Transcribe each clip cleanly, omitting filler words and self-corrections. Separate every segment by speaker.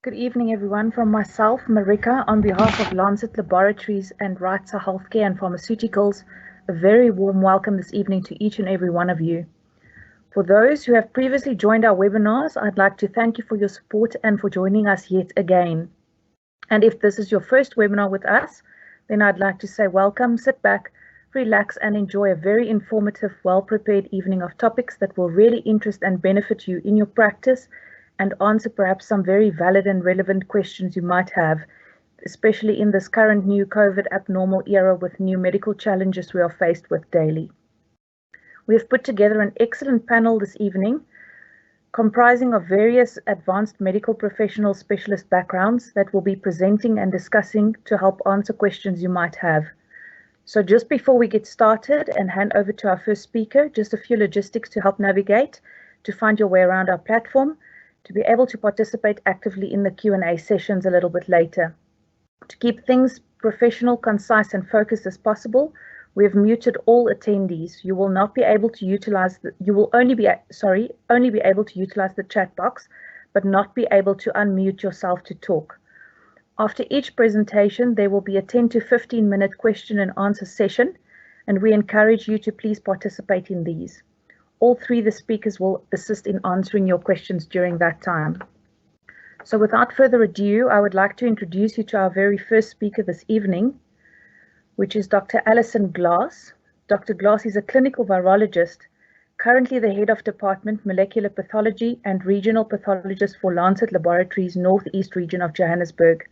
Speaker 1: Good evening, everyone. From myself, Marika, on behalf of Lancet Laboratories and Rightsa Healthcare and Pharmaceuticals, a very warm welcome this evening to each and every one of you. For those who have previously joined our webinars, I'd like to thank you for your support and for joining us yet again. And if this is your first webinar with us, then I'd like to say welcome, sit back, relax, and enjoy a very informative, well-prepared evening of topics that will really interest and benefit you in your practice and answer perhaps some very valid and relevant questions you might have, especially in this current new COVID abnormal era with new medical challenges we are faced with daily. We have put together an excellent panel this evening, comprising of various advanced medical professional specialist backgrounds that will be presenting and discussing to help answer questions you might have. So just before we get started and hand over to our first speaker, just a few logistics to help navigate, to find your way around our platform, to be able to participate actively in the Q&A sessions a little bit later. To keep things professional, concise, and focused as possible, we have muted all attendees. You will not be able to utilize only be able to utilize the chat box, but not be able to unmute yourself to talk. After each presentation, there will be a 10 to 15 minute question and answer session, and we encourage you to please participate in these. All three of the speakers will assist in answering your questions during that time. So without further ado, I would like to introduce you to our very first speaker this evening, which is Dr. Allison Glass. Dr. Glass is a clinical virologist, currently the head of Department Molecular Pathology and Regional Pathologist for Lancet Laboratories Northeast Region of Johannesburg.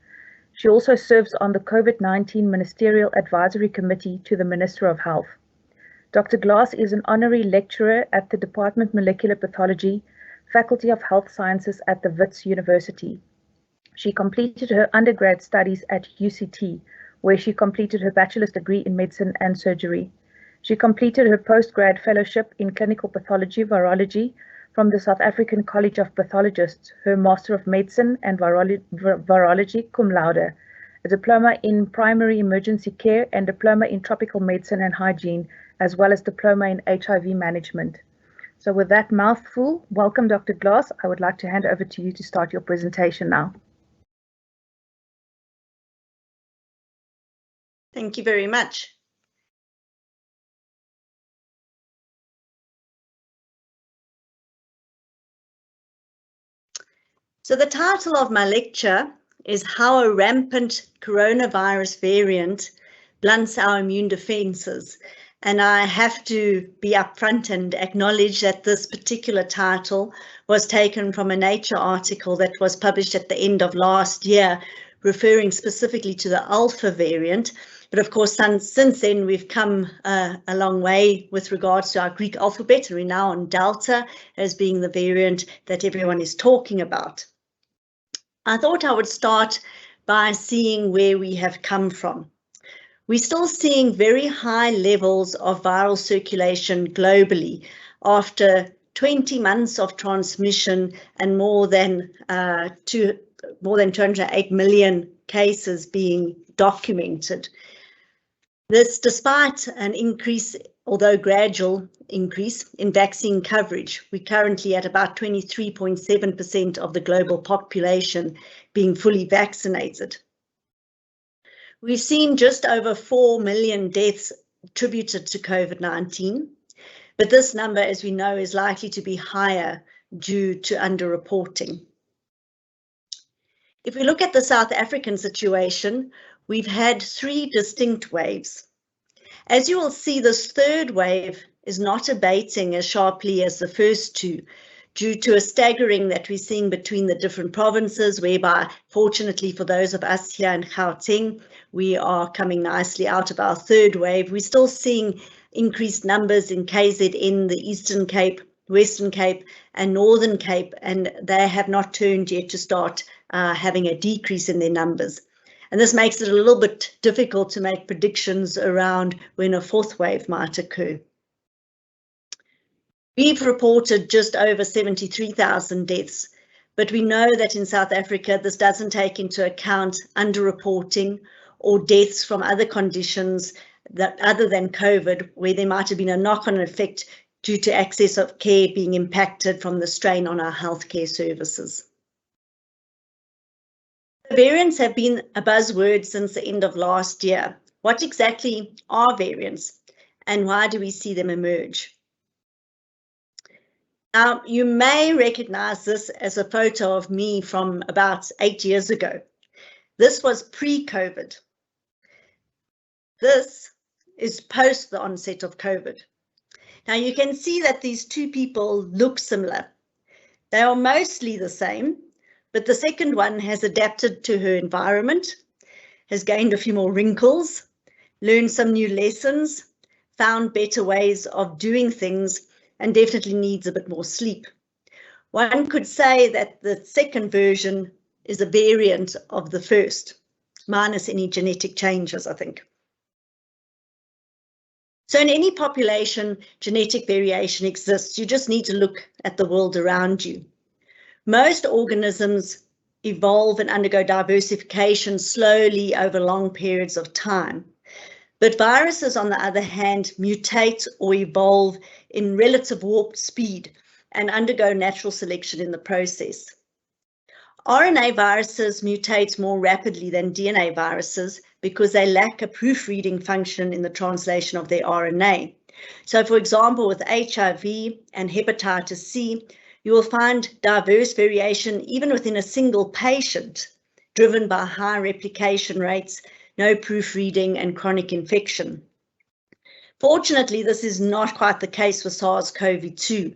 Speaker 1: She also serves on the COVID-19 Ministerial Advisory Committee to the Minister of Health. Dr. Glass is an honorary lecturer at the Department Molecular Pathology, Faculty of Health Sciences at the Wits University. She completed her undergrad studies at UCT, where she completed her bachelor's degree in medicine and surgery. She completed her postgrad fellowship in clinical pathology virology from the South African College of Pathologists, her Master of Medicine and Virology cum laude, a diploma in primary emergency care and diploma in tropical medicine and hygiene, as well as diploma in HIV management. So with that mouthful, welcome Dr. Glass. I would like to hand over to you to start your presentation now.
Speaker 2: Thank you very much. So the title of my lecture is How a Rampant Coronavirus Variant Blunts Our Immune Defenses. And I have to be upfront and acknowledge that this particular title was taken from a Nature article that was published at the end of last year, referring specifically to the Alpha variant. But of course, since then, we've come a long way with regards to our Greek alphabet. We're now on Delta as being the variant that everyone is talking about. I thought I would start by seeing where we have come from. We're still seeing very high levels of viral circulation globally after 20 months of transmission and more than 208 million cases being documented. This despite an increase, although gradual increase, in vaccine coverage. We're currently at about 23.7% of the global population being fully vaccinated. We've seen just over 4 million deaths attributed to COVID-19, but this number, as we know, is likely to be higher due to underreporting. If we look at the South African situation, we've had 3 distinct waves. As you will see, this third wave is not abating as sharply as the first 2, due to a staggering that we're seeing between the different provinces, whereby, fortunately for those of us here in Gauteng, we are coming nicely out of our third wave. We're still seeing increased numbers in KZN, the Eastern Cape, Western Cape, and Northern Cape, and they have not turned yet to start having a decrease in their numbers. And this makes it a little bit difficult to make predictions around when a 4th wave might occur. We've reported just over 73,000 deaths, but we know that in South Africa, this doesn't take into account underreporting or deaths from other conditions that other than COVID, where there might have been a knock-on effect due to access of care being impacted from the strain on our healthcare services. Variants have been a buzzword since the end of last year. What exactly are variants and why do we see them emerge? Now, you may recognize this as a photo of me from about 8 years ago. This was pre-COVID. This is post the onset of COVID. Now you can see that these two people look similar. They are mostly the same, but the second one has adapted to her environment, has gained a few more wrinkles, learned some new lessons, found better ways of doing things, and definitely needs a bit more sleep. One could say that the second version is a variant of the first, minus any genetic changes, I think. So in any population, genetic variation exists. You just need to look at the world around you. Most organisms evolve and undergo diversification slowly over long periods of time. But viruses, on the other hand, mutate or evolve in relative warp speed and undergo natural selection in the process. RNA viruses mutate more rapidly than DNA viruses because they lack a proofreading function in the translation of their RNA. So, for example, with HIV and hepatitis C, you will find diverse variation even within a single patient, driven by high replication rates, no proofreading, and chronic infection. Fortunately, this is not quite the case with SARS-CoV-2.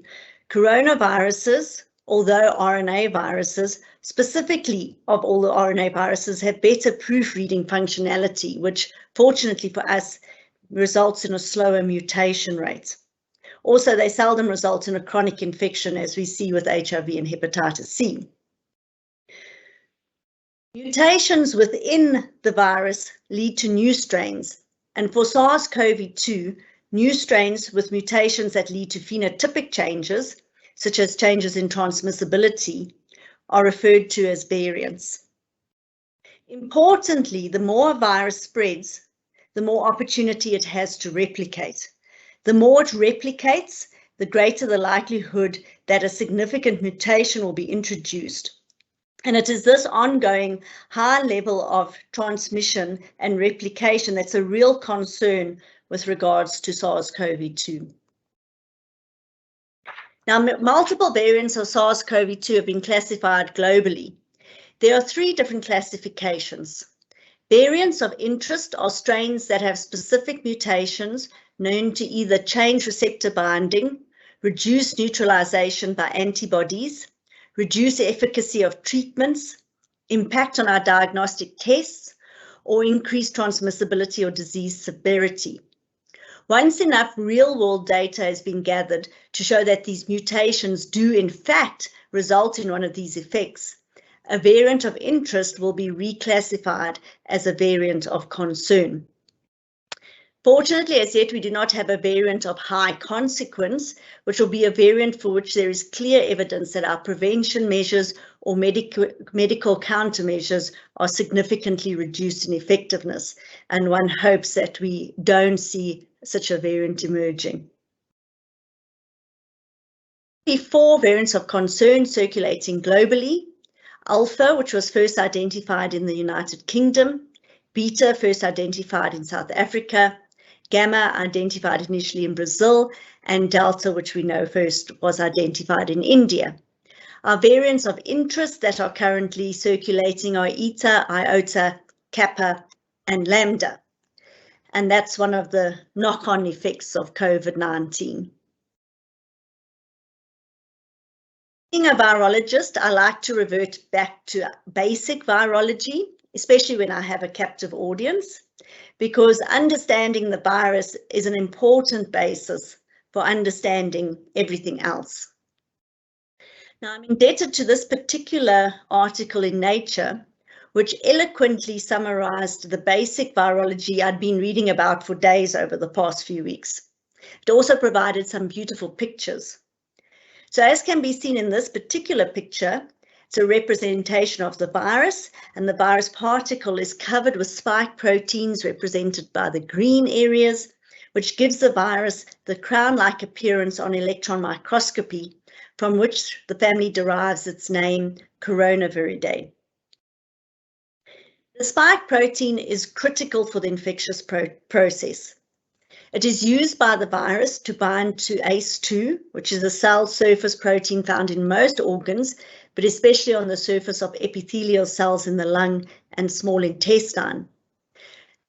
Speaker 2: Coronaviruses, although RNA viruses, specifically of all the RNA viruses, have better proofreading functionality, which fortunately for us results in a slower mutation rate. Also, they seldom result in a chronic infection, as we see with HIV and hepatitis C. Mutations within the virus lead to new strains, and for SARS-CoV-2, new strains with mutations that lead to phenotypic changes, such as changes in transmissibility, are referred to as variants. Importantly, the more a virus spreads, the more opportunity it has to replicate. The more it replicates, the greater the likelihood that a significant mutation will be introduced. And it is this ongoing high level of transmission and replication that's a real concern with regards to SARS-CoV-2. Now, multiple variants of SARS-CoV-2 have been classified globally. There are 3 different classifications. Variants of interest are strains that have specific mutations known to either change receptor binding, reduce neutralization by antibodies, reduce the efficacy of treatments, impact on our diagnostic tests, or increase transmissibility or disease severity. Once enough real-world data has been gathered to show that these mutations do in fact result in one of these effects, a variant of interest will be reclassified as a variant of concern. Fortunately, as yet, we do not have a variant of high consequence, which will be a variant for which there is clear evidence that our prevention measures or medical countermeasures are significantly reduced in effectiveness, and one hopes that we don't see such a variant emerging. 4 variants of concern circulating globally: Alpha, which was first identified in the United Kingdom, Beta, first identified in South Africa, Gamma, identified initially in Brazil, and Delta, which we know first was identified in India. Our variants of interest that are currently circulating are Eta, Iota, Kappa, and Lambda. And that's one of the knock-on effects of COVID-19. Being a virologist, I like to revert back to basic virology, especially when I have a captive audience, because understanding the virus is an important basis for understanding everything else. Now, I'm indebted to this particular article in Nature, which eloquently summarized the basic virology I'd been reading about for days over the past few weeks. It also provided some beautiful pictures. So as can be seen in this particular picture, it's a representation of the virus, and the virus particle is covered with spike proteins represented by the green areas, which gives the virus the crown-like appearance on electron microscopy, from which the family derives its name, Coronaviridae. The spike protein is critical for the infectious process. It is used by the virus to bind to ACE2, which is a cell surface protein found in most organs, but especially on the surface of epithelial cells in the lung and small intestine.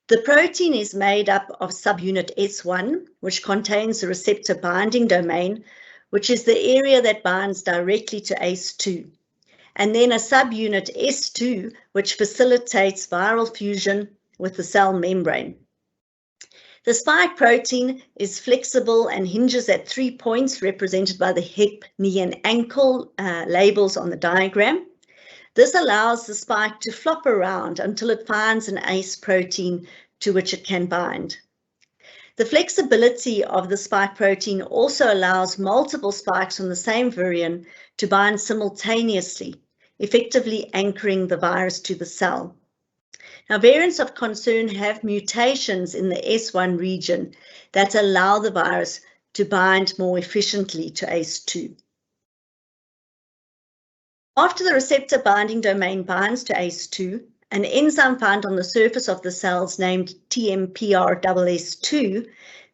Speaker 2: The protein is made up of subunit S1, which contains the receptor binding domain, which is the area that binds directly to ACE2, and then a subunit S2, which facilitates viral fusion with the cell membrane. The spike protein is flexible and hinges at 3 points represented by the hip, knee, and ankle labels on the diagram. This allows the spike to flop around until it finds an ACE protein to which it can bind. The flexibility of the spike protein also allows multiple spikes on the same virion to bind simultaneously, effectively anchoring the virus to the cell. Now, variants of concern have mutations in the S1 region that allow the virus to bind more efficiently to ACE2. After the receptor binding domain binds to ACE2, an enzyme found on the surface of the cells named TMPRSS2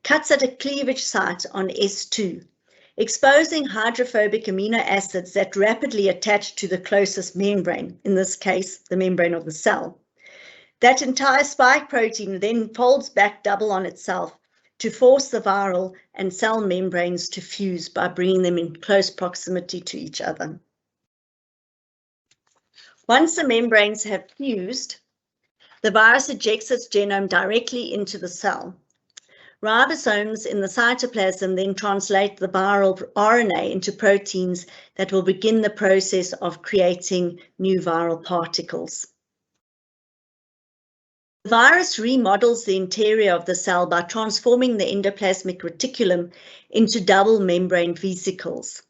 Speaker 2: cuts at a cleavage site on S2, exposing hydrophobic amino acids that rapidly attach to the closest membrane, in this case, the membrane of the cell. That entire spike protein then folds back double on itself to force the viral and cell membranes to fuse by bringing them in close proximity to each other. Once the membranes have fused, the virus ejects its genome directly into the cell. Ribosomes in the cytoplasm then translate the viral RNA into proteins that will begin the process of creating new viral particles. The virus remodels the interior of the cell by transforming the endoplasmic reticulum into double membrane vesicles.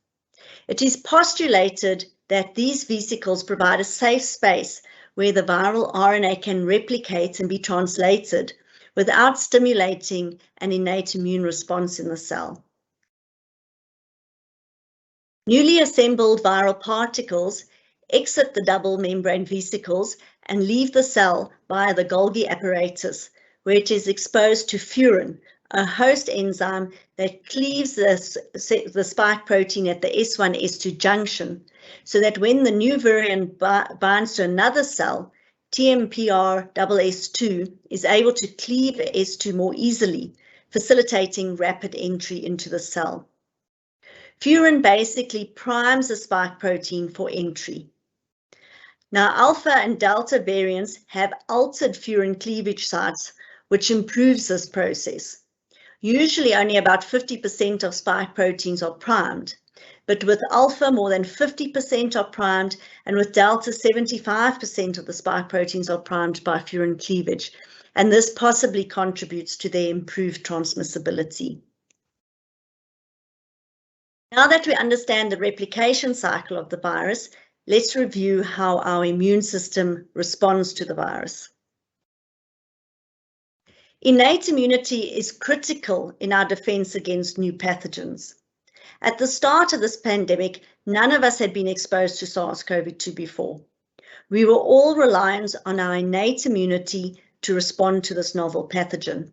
Speaker 2: It is postulated that these vesicles provide a safe space where the viral RNA can replicate and be translated without stimulating an innate immune response in the cell. Newly assembled viral particles exit the double membrane vesicles and leave the cell via the Golgi apparatus, where it is exposed to furin, a host enzyme that cleaves the spike protein at the S1-S2 junction, so that when the new virion binds to another cell, TMPRSS2 is able to cleave S2 more easily, facilitating rapid entry into the cell. Furin basically primes the spike protein for entry. Now, alpha and delta variants have altered furin cleavage sites, which improves this process. Usually only about 50% of spike proteins are primed, but with alpha more than 50% are primed, and with delta 75% of the spike proteins are primed by furin cleavage, and this possibly contributes to their improved transmissibility. Now that we understand the replication cycle of the virus, let's review how our immune system responds to the virus. Innate immunity is critical in our defense against new pathogens. At the start of this pandemic, none of us had been exposed to SARS-CoV-2 before. We were all reliant on our innate immunity to respond to this novel pathogen.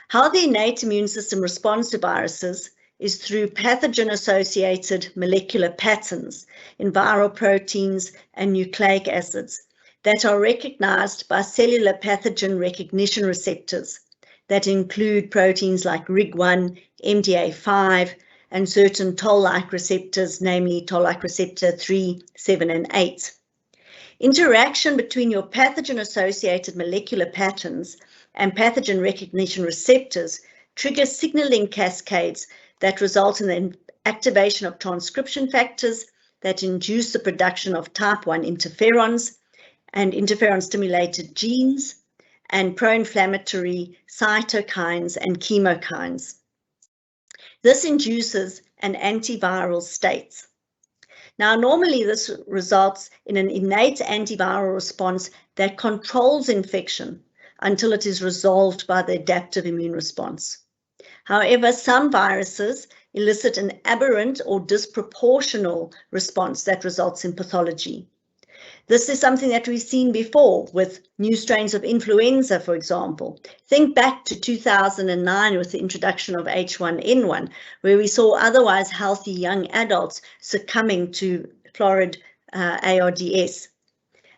Speaker 2: How the innate immune system responds to viruses is through pathogen-associated molecular patterns in viral proteins and nucleic acids that are recognized by cellular pathogen recognition receptors that include proteins like RIG1, MDA5, and certain toll-like receptors, namely toll-like receptor 3, 7, and 8. Interaction between your pathogen-associated molecular patterns and pathogen recognition receptors triggers signaling cascades that result in the activation of transcription factors that induce the production of type 1 interferons and interferon-stimulated genes and pro-inflammatory cytokines and chemokines. This induces an antiviral state. Now, normally this results in an innate antiviral response that controls infection until it is resolved by the adaptive immune response. However, some viruses elicit an aberrant or disproportional response that results in pathology. This is something that we've seen before with new strains of influenza, for example. Think back to 2009 with the introduction of H1N1, where we saw otherwise healthy young adults succumbing to florid ARDS,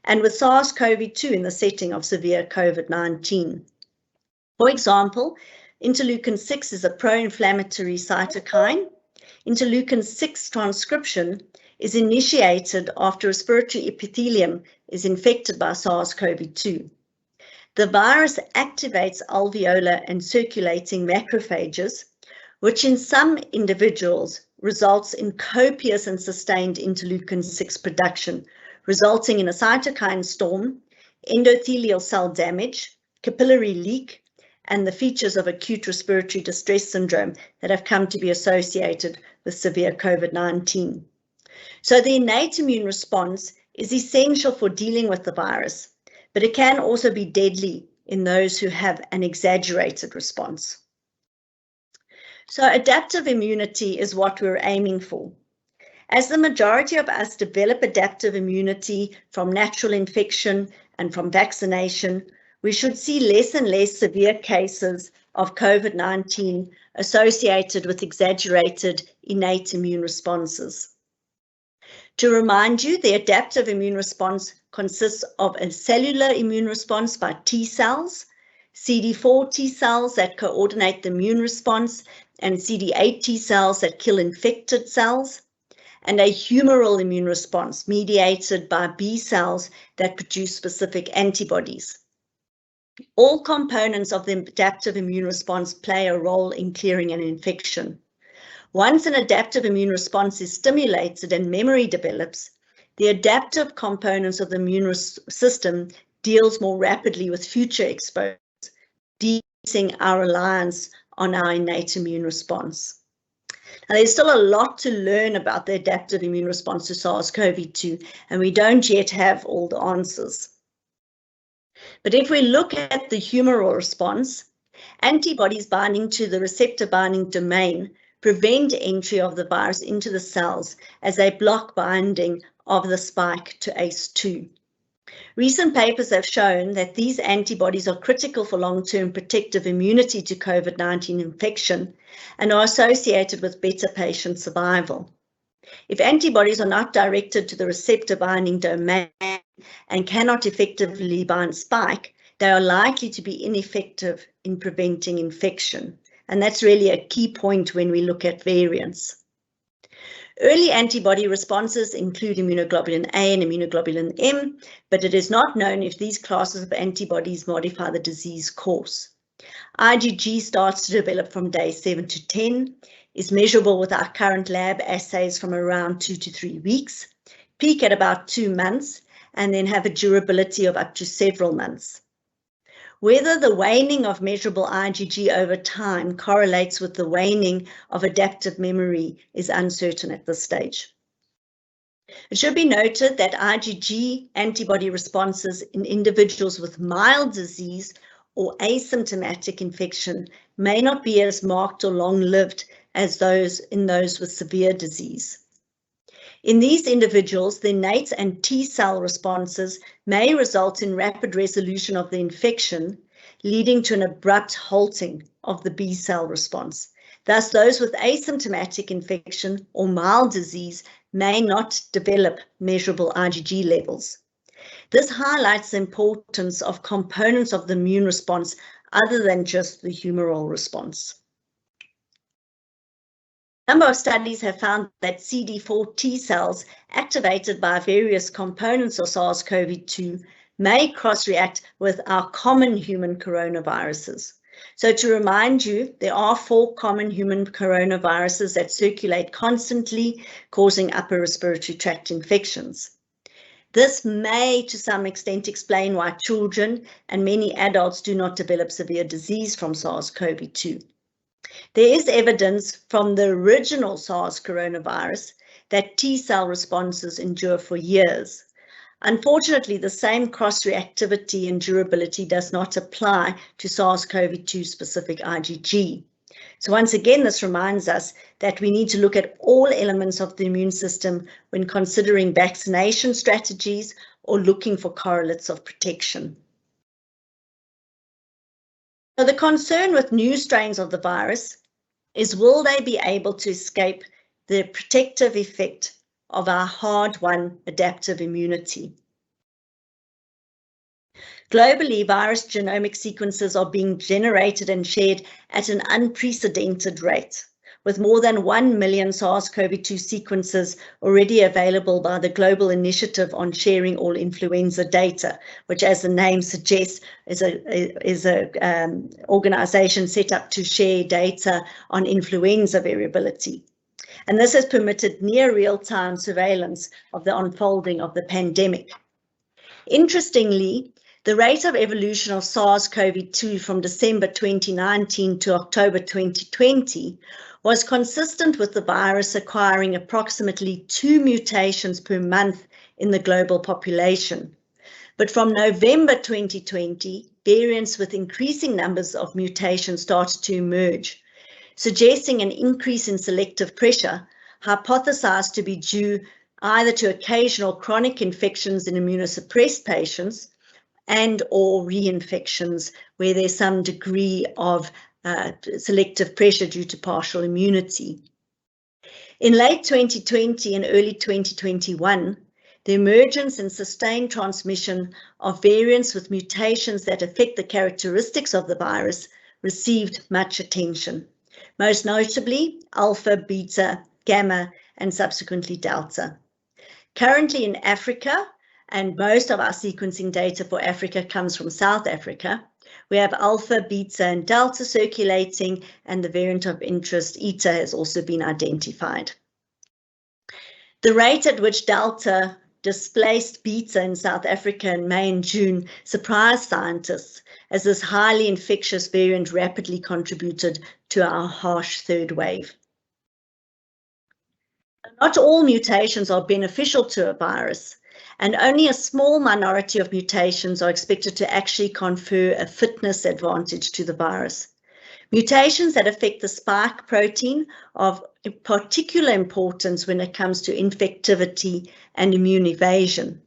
Speaker 2: and with SARS-CoV-2 in the setting of severe COVID-19. For example, interleukin-6 is a pro-inflammatory cytokine. Interleukin-6 transcription is initiated after respiratory epithelium is infected by SARS-CoV-2. The virus activates alveolar and circulating macrophages, which in some individuals results in copious and sustained interleukin-6 production, resulting in a cytokine storm, endothelial cell damage, capillary leak, and the features of acute respiratory distress syndrome that have come to be associated with severe COVID-19. So the innate immune response is essential for dealing with the virus, but it can also be deadly in those who have an exaggerated response. So adaptive immunity is what we're aiming for. As the majority of us develop adaptive immunity from natural infection and from vaccination, we should see less and less severe cases of COVID-19 associated with exaggerated innate immune responses. To remind you, the adaptive immune response consists of a cellular immune response by T cells, CD4 T cells that coordinate the immune response, and CD8 T cells that kill infected cells, and a humoral immune response mediated by B cells that produce specific antibodies. All components of the adaptive immune response play a role in clearing an infection. Once an adaptive immune response is stimulated and memory develops, the adaptive components of the immune system deals more rapidly with future exposures, decreasing our reliance on our innate immune response. Now, there's still a lot to learn about the adaptive immune response to SARS-CoV-2, and we don't yet have all the answers. But if we look at the humoral response, antibodies binding to the receptor binding domain prevent entry of the virus into the cells as they block binding of the spike to ACE2. Recent papers have shown that these antibodies are critical for long-term protective immunity to COVID-19 infection and are associated with better patient survival. If antibodies are not directed to the receptor binding domain and cannot effectively bind spike, they are likely to be ineffective in preventing infection. And that's really a key point when we look at variants. Early antibody responses include immunoglobulin A and immunoglobulin M, but it is not known if these classes of antibodies modify the disease course. IgG starts to develop from day 7 to 10, is measurable with our current lab assays from around 2 to 3 weeks, peak at about 2 months, and then have a durability of up to several months. Whether the waning of measurable IgG over time correlates with the waning of adaptive memory is uncertain at this stage. It should be noted that IgG antibody responses in individuals with mild disease or asymptomatic infection may not be as marked or long-lived as those with severe disease. In these individuals, the innate and T cell responses may result in rapid resolution of the infection, leading to an abrupt halting of the B cell response. Thus, those with asymptomatic infection or mild disease may not develop measurable IgG levels. This highlights the importance of components of the immune response other than just the humoral response. A number of studies have found that CD4 T cells activated by various components of SARS-CoV-2 may cross-react with our common human coronaviruses. So to remind you, there are 4 common human coronaviruses that circulate constantly, causing upper respiratory tract infections. This may, to some extent, explain why children and many adults do not develop severe disease from SARS-CoV-2. There is evidence from the original SARS coronavirus that T cell responses endure for years. Unfortunately, the same cross-reactivity and durability does not apply to SARS-CoV-2 specific IgG. So once again, this reminds us that we need to look at all elements of the immune system when considering vaccination strategies or looking for correlates of protection. So the concern with new strains of the virus is, will they be able to escape the protective effect of our hard-won adaptive immunity? Globally, virus genomic sequences are being generated and shared at an unprecedented rate, with more than 1 million SARS-CoV-2 sequences already available by the Global Initiative on Sharing All Influenza Data, which, as the name suggests, is an organization set up to share data on influenza variability. And this has permitted near real-time surveillance of the unfolding of the pandemic. Interestingly, the rate of evolution of SARS-CoV-2 from December 2019 to October 2020 was consistent with the virus acquiring approximately 2 mutations per month in the global population. But from November 2020, variants with increasing numbers of mutations started to emerge, suggesting an increase in selective pressure, hypothesized to be due either to occasional chronic infections in immunosuppressed patients and or reinfections where there's some degree of selective pressure due to partial immunity. In late 2020 and early 2021, the emergence and sustained transmission of variants with mutations that affect the characteristics of the virus received much attention, most notably alpha, beta, gamma, and subsequently delta. Currently in Africa, and most of our sequencing data for Africa comes from South Africa, we have alpha, beta, and delta circulating, and the variant of interest, eta, has also been identified. The rate at which delta displaced beta in South Africa in May and June surprised scientists, as this highly infectious variant rapidly contributed to our harsh third wave. Not all mutations are beneficial to a virus, and only a small minority of mutations are expected to actually confer a fitness advantage to the virus. Mutations that affect the spike protein are of particular importance when it comes to infectivity and immune evasion.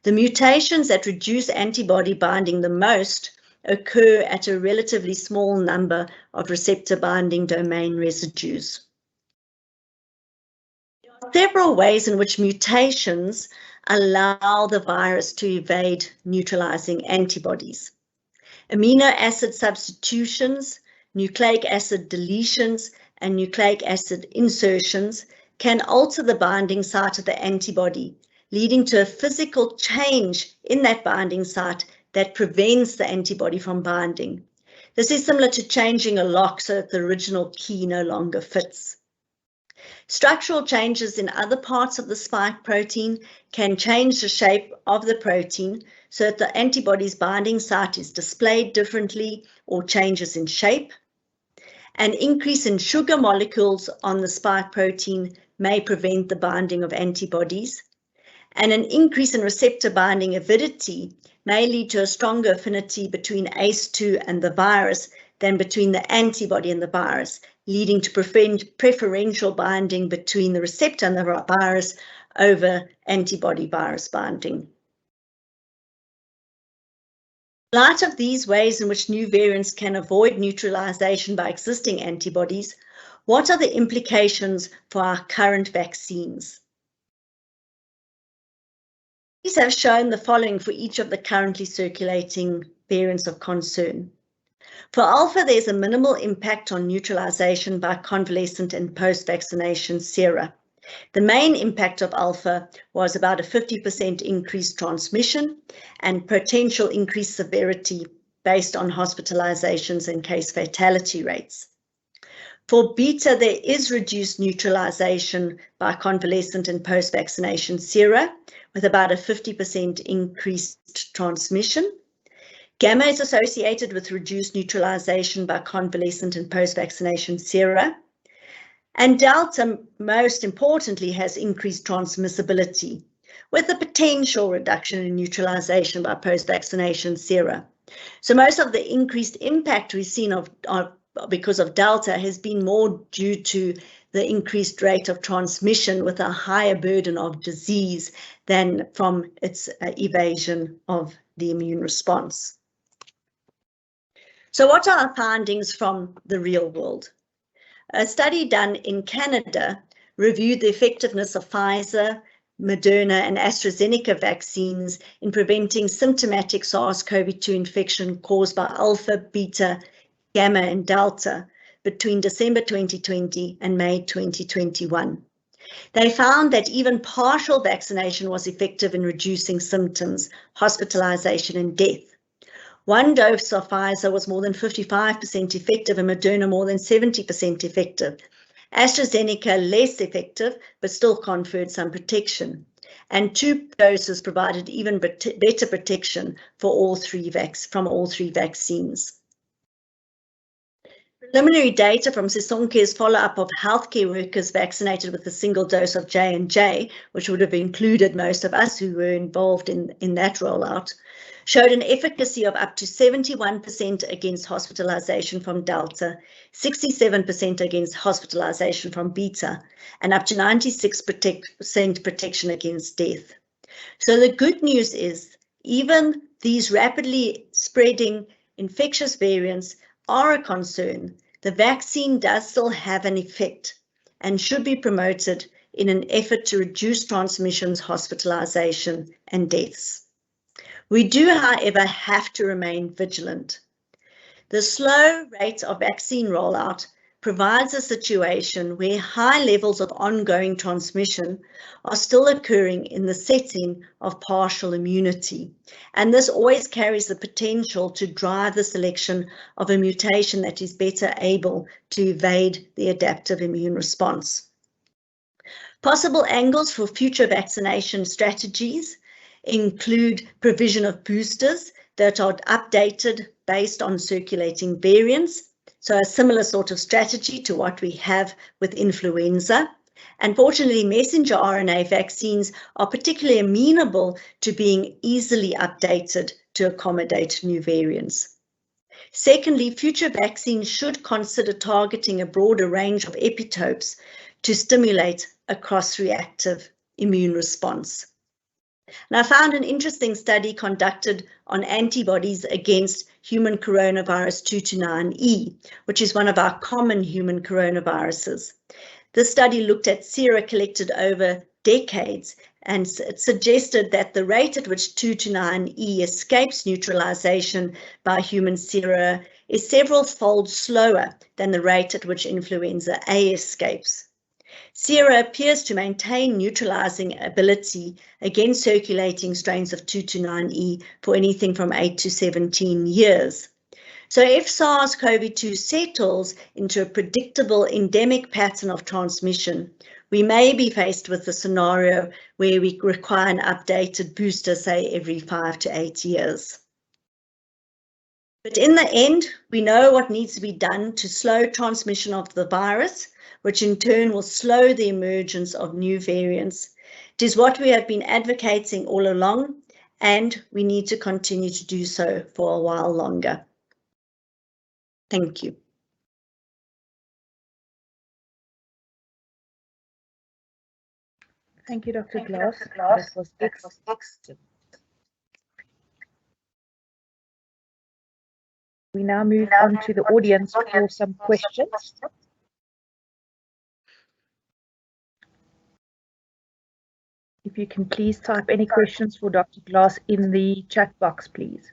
Speaker 2: The mutations that reduce antibody binding the most occur at a relatively small number of receptor binding domain residues. There are several ways in which mutations allow the virus to evade neutralizing antibodies. Amino acid substitutions, nucleic acid deletions, and nucleic acid insertions can alter the binding site of the antibody, leading to a physical change in that binding site that prevents the antibody from binding. This is similar to changing a lock so that the original key no longer fits. Structural changes in other parts of the spike protein can change the shape of the protein so that the antibody's binding site is displayed differently or changes in shape. An increase in sugar molecules on the spike protein may prevent the binding of antibodies, and an increase in receptor binding avidity may lead to a stronger affinity between ACE2 and the virus than between the antibody and the virus, leading to preferential binding between the receptor and the virus over antibody-virus binding. In light of these ways in which new variants can avoid neutralization by existing antibodies, what are the implications for our current vaccines? These have shown the following for each of the currently circulating variants of concern. For alpha, there's a minimal impact on neutralization by convalescent and post-vaccination sera. The main impact of alpha was about a 50% increased transmission and potential increased severity based on hospitalizations and case fatality rates. For beta, there is reduced neutralization by convalescent and post-vaccination sera with about a 50% increased transmission. Gamma is associated with reduced neutralization by convalescent and post-vaccination sera. And delta, most importantly, has increased transmissibility with a potential reduction in neutralization by post-vaccination sera. So most of the increased impact we've seen of because of Delta has been more due to the increased rate of transmission with a higher burden of disease than from its evasion of the immune response. So what are our findings from the real world? A study done in Canada reviewed the effectiveness of Pfizer, Moderna and AstraZeneca vaccines in preventing symptomatic SARS-CoV-2 infection caused by alpha, beta, gamma and delta between December 2020 and May 2021. They found that even partial vaccination was effective in reducing symptoms, hospitalization and death. One dose of Pfizer was more than 55% effective and Moderna more than 70% effective. AstraZeneca less effective, but still conferred some protection. And 2 doses provided even better protection for all three vaccines. Preliminary data from Sisonke's follow-up of healthcare workers vaccinated with a single dose of J&J, which would have included most of us who were involved in that rollout, showed an efficacy of up to 71% against hospitalization from Delta, 67% against hospitalization from Beta, and up to 96% protection against death. So the good news is, even these rapidly spreading infectious variants are a concern. The vaccine does still have an effect and should be promoted in an effort to reduce transmissions, hospitalization, and deaths. We do, however, have to remain vigilant. The slow rate of vaccine rollout provides a situation where high levels of ongoing transmission are still occurring in the setting of partial immunity. And this always carries the potential to drive the selection of a mutation that is better able to evade the adaptive immune response. Possible angles for future vaccination strategies include provision of boosters that are updated based on circulating variants. So a similar sort of strategy to what we have with influenza. And fortunately, messenger RNA vaccines are particularly amenable to being easily updated to accommodate new variants. Secondly, future vaccines should consider targeting a broader range of epitopes to stimulate a cross-reactive immune response. And I found an interesting study conducted on antibodies against human coronavirus 229E, which is one of our common human coronaviruses. This study looked at sera collected over decades, and it suggested that the rate at which 229E escapes neutralization by human sera is several fold slower than the rate at which influenza A escapes. Sera appears to maintain neutralizing ability against circulating strains of 229E for anything from 8 to 17 years. So if SARS-CoV-2 settles into a predictable endemic pattern of transmission, we may be faced with a scenario where we require an updated booster, say every 5 to 8 years. But in the end, we know what needs to be done to slow transmission of the virus, which in turn will slow the emergence of new variants. It is what we have been advocating all along, and we need to continue to do so for a while longer. Thank you.
Speaker 1: Thank you, Dr. Glass. That was excellent. We now move on to the audience for some questions. If you can please type any questions for Dr. Glass in the chat box, please.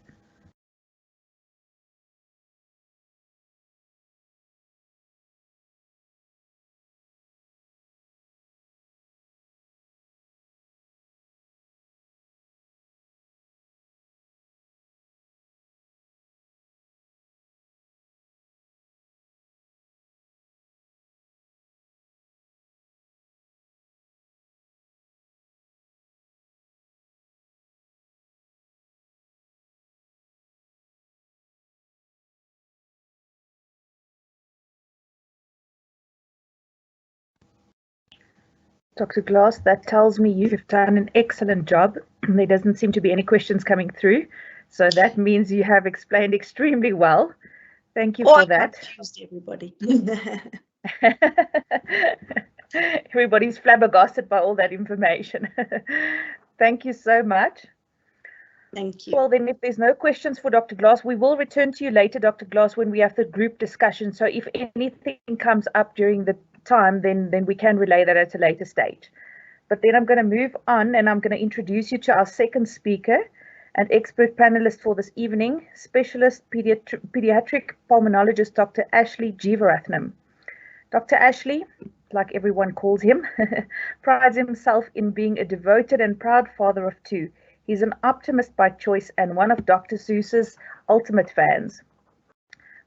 Speaker 1: Dr. Glass, that tells me you've done an excellent job. There doesn't seem to be any questions coming through, so that means you have explained extremely well. Thank you for that.
Speaker 2: Confused everybody.
Speaker 1: Everybody's flabbergasted by all that information. Thank you so much.
Speaker 2: Thank you.
Speaker 1: Well, then, if there's no questions for Dr. Glass, we will return to you later, Dr. Glass, when we have the group discussion. So if anything comes up during the time, then we can relay that at a later stage. But then I'm going to move on, and I'm going to introduce you to our second speaker, an expert panelist for this evening, specialist pediatric pulmonologist, Dr. Ashley Jeevarathnum. Dr. Ashley, like everyone calls him, prides himself in being a devoted and proud father of two. He's an optimist by choice and one of Dr. Seuss's ultimate fans.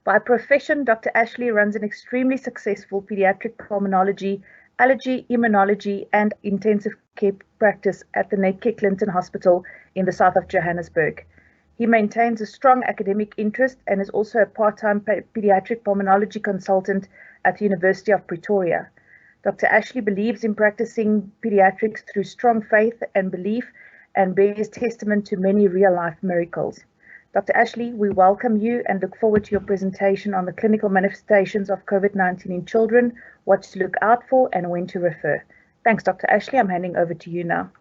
Speaker 1: By profession, Dr. Ashley runs an extremely successful pediatric pulmonology, allergy, immunology, and intensive care practice at the Netcare Clinton Hospital in the south of Johannesburg. He maintains a strong academic interest and is also a part-time pediatric pulmonology consultant at the University of Pretoria. Dr. Ashley believes in practicing pediatrics through strong faith and belief and bears testament to many real-life miracles. Dr. Ashley, we welcome you and look forward to your presentation on the clinical manifestations of COVID-19 in children, what to look out for, and when to refer. Thanks, Dr. Ashley. I'm handing over to you now.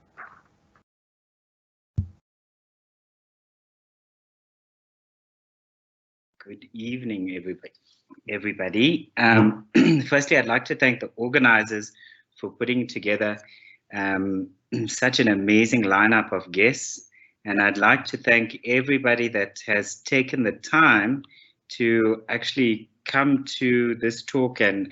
Speaker 3: Good evening, everybody. Firstly, I'd like to thank the organizers for putting together such an amazing lineup of guests. And I'd like to thank everybody that has taken the time to actually come to this talk and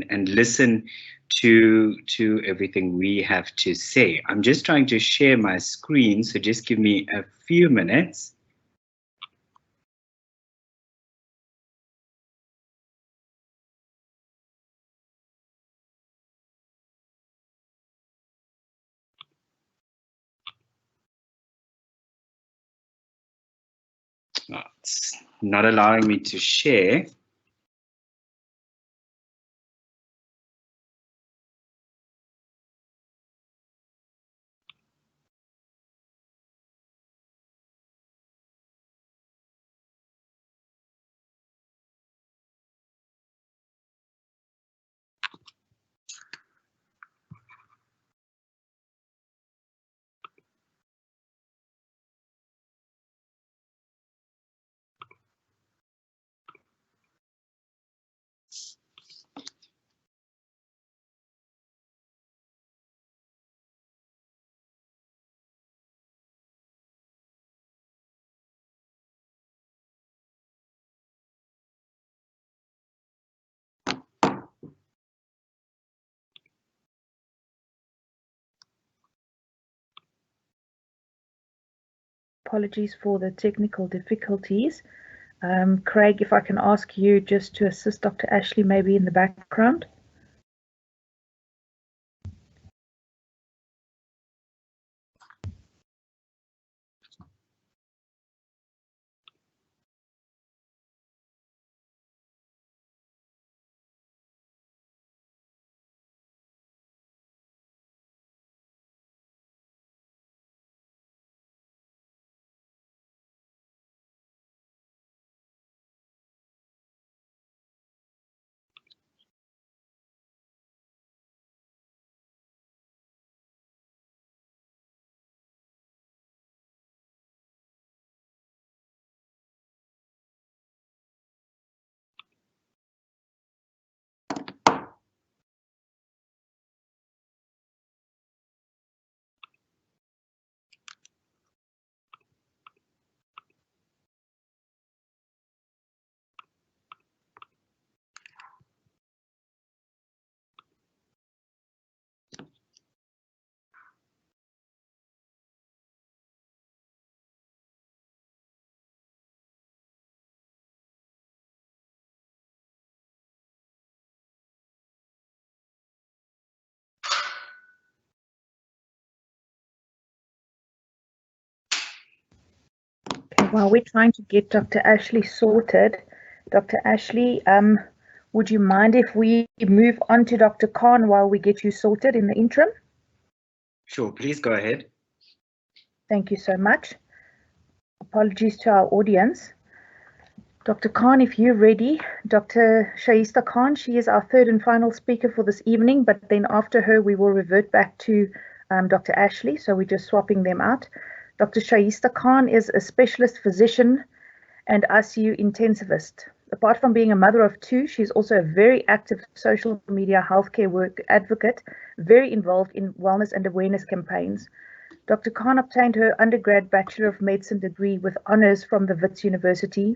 Speaker 3: listen to everything we have to say. I'm just trying to share my screen, so just give me a few minutes. Oh, it's not allowing me to share.
Speaker 1: Apologies for the technical difficulties. Craig, if I can ask you just to assist Dr. Ashley maybe in the background. While we're trying to get Dr. Ashley sorted, Dr. Ashley, would you mind if we move on to Dr. Khan while we get you sorted in the interim?
Speaker 3: Sure, please go ahead.
Speaker 1: Thank you so much. Apologies to our audience. Dr. Khan, if you're ready, Dr. Shahista Khan, she is our third and final speaker for this evening, but then after her, we will revert back to Dr. Ashley, so we're just swapping them out. Dr. Shahista Khan is a specialist physician and ICU intensivist. Apart from being a mother of two, she's also a very active social media healthcare work advocate, very involved in wellness and awareness campaigns. Dr. Khan obtained her undergrad Bachelor of Medicine degree with honours from the Wits University,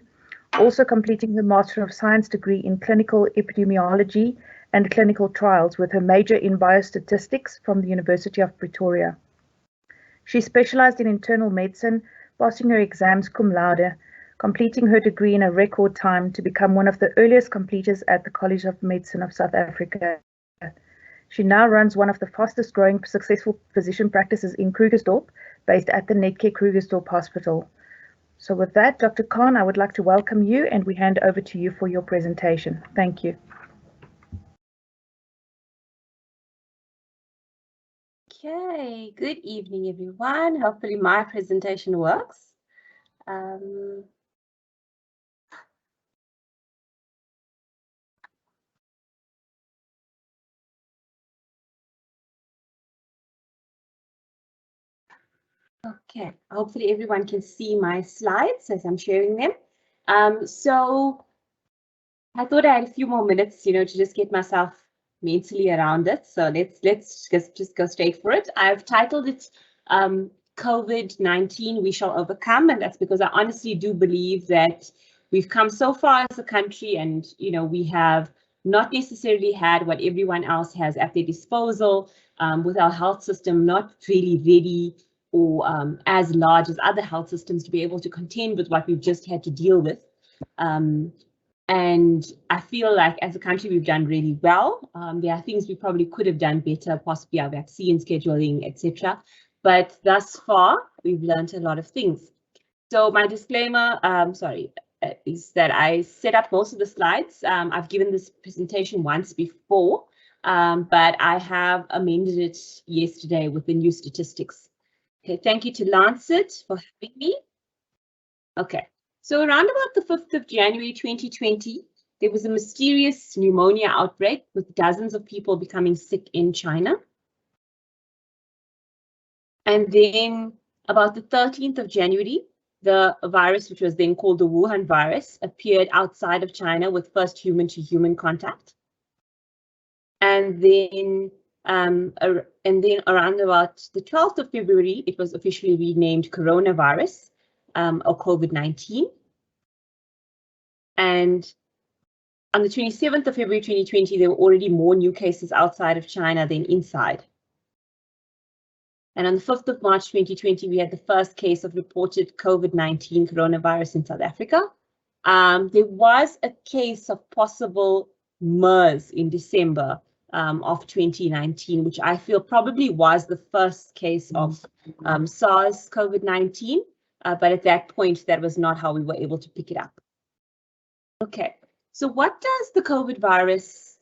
Speaker 1: also completing her Master of Science degree in Clinical Epidemiology and Clinical Trials with her major in Biostatistics from the University of Pretoria. She specialised in internal medicine, passing her exams cum laude, completing her degree in a record time to become one of the earliest completers at the College of Medicine of South Africa. She now runs one of the fastest growing successful physician practices in Krugersdorp, based at the Netcare Krugersdorp Hospital. So with that, Dr. Khan, I would like to welcome you, and we hand over to you for your presentation. Thank you.
Speaker 4: Okay, good evening, everyone. Hopefully my presentation works. Okay, hopefully everyone can see my slides as I'm sharing them. So I thought I had a few more minutes, to just get myself mentally around it. So let's just go straight for it. I've titled it COVID-19 We Shall Overcome, and that's because I honestly do believe that we've come so far as a country, and we have not necessarily had what everyone else has at their disposal, with our health system not really ready or as large as other health systems to be able to contend with what we've just had to deal with. And I feel like as a country, we've done really well. There are things we probably could have done better, possibly our vaccine scheduling, etc. But thus far, we've learned a lot of things. So my disclaimer, is that I set up most of the slides. I've given this presentation once before, but I have amended it yesterday with the new statistics. Okay, thank you to Lancet for having me. Okay, so around about the 5th of January 2020, there was a mysterious pneumonia outbreak with dozens of people becoming sick in China. And then about the 13th of January, the virus, which was then called the Wuhan virus, appeared outside of China with first human-to-human contact. And then around about the 12th of February, it was officially renamed coronavirus, or COVID-19. And on the 27th of February 2020, there were already more new cases outside of China than inside. And on the 5th of March 2020, we had the first case of reported COVID-19 coronavirus in South Africa. There was a case of possible MERS in December of 2019, which I feel probably was the first case of SARS COVID-19, but at that point, that was not how we were able to pick it up. Okay, so what does the COVID virus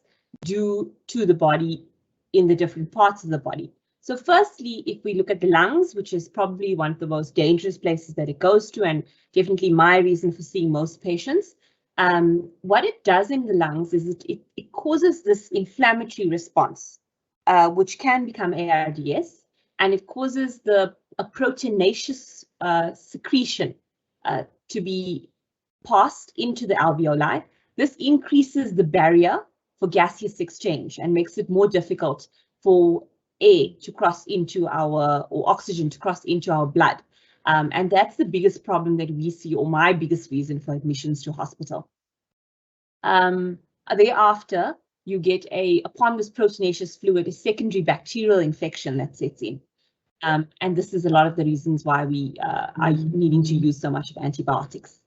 Speaker 4: do to the body in the different parts of the body? So firstly, if we look at the lungs, which is probably one of the most dangerous places that it goes to, and definitely my reason for seeing most patients, what it does in the lungs is it causes this inflammatory response, which can become ARDS, and it causes a proteinaceous secretion to be passed into the alveoli. This increases the barrier for gaseous exchange and makes it more difficult for air to cross into or oxygen to cross into our blood. And that's the biggest problem that we see, or my biggest reason for admissions to hospital. Thereafter, you get upon this proteinaceous fluid, a secondary bacterial infection that sets in. And this is a lot of the reasons why we are needing to use so much of antibiotics.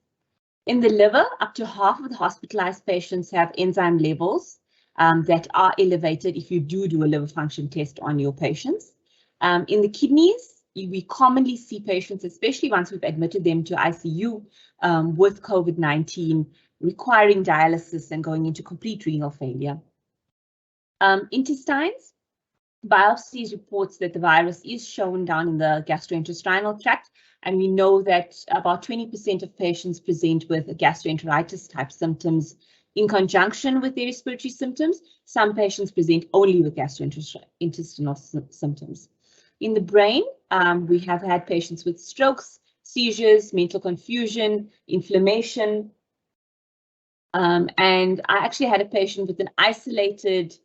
Speaker 4: In the liver, up to half of the hospitalized patients have enzyme levels that are elevated if you do a liver function test on your patients. In the kidneys, we commonly see patients, especially once we've admitted them to ICU with COVID-19, requiring dialysis and going into complete renal failure. Intestines, biopsies reports that the virus is shown down in the gastrointestinal tract. And we know that about 20% of patients present with gastroenteritis type symptoms in conjunction with their respiratory symptoms. Some patients present only with gastrointestinal symptoms. In the brain, we have had patients with strokes, seizures, mental confusion, inflammation. And I actually had a patient with an isolated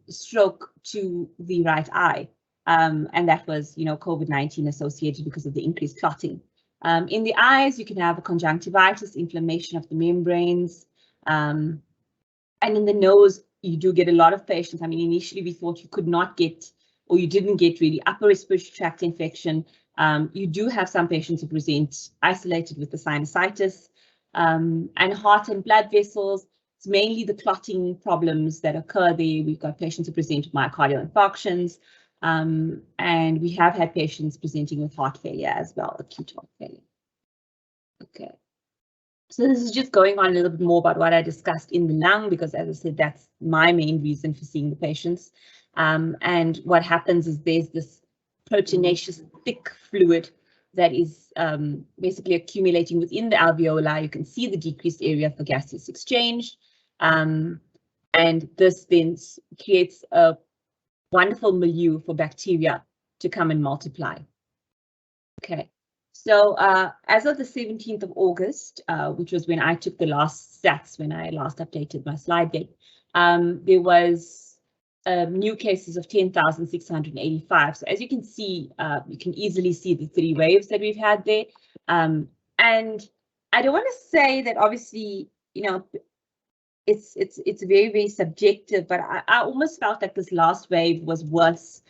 Speaker 4: stroke to the right eye. And that was, COVID-19 associated because of the increased clotting. In the eyes, you can have a conjunctivitis, inflammation of the membranes. And in the nose, you do get a lot of patients. I mean, initially we thought you could not get, or you didn't get really upper respiratory tract infection. You do have some patients who present isolated with the sinusitis, and heart and blood vessels. It's mainly the clotting problems that occur there. We've got patients who present with myocardial infarctions, and we have had patients presenting with heart failure as well, acute heart failure. Okay. So this is just going on a little bit more about what I discussed in the lung, because as I said, that's my main reason for seeing the patients. And what happens is there's this proteinaceous thick fluid that is basically accumulating within the alveoli. You can see the decreased area for gaseous exchange. And this then creates a wonderful milieu for bacteria to come and multiply. Okay. So as of the 17th of August, which was when I took the last stats, when I last updated my slide deck, there was new cases of 10,685. So as you can see, you can easily see the 3 waves that we've had there. And I don't want to say that obviously, it's very, very subjective, but I almost felt like this last wave was worse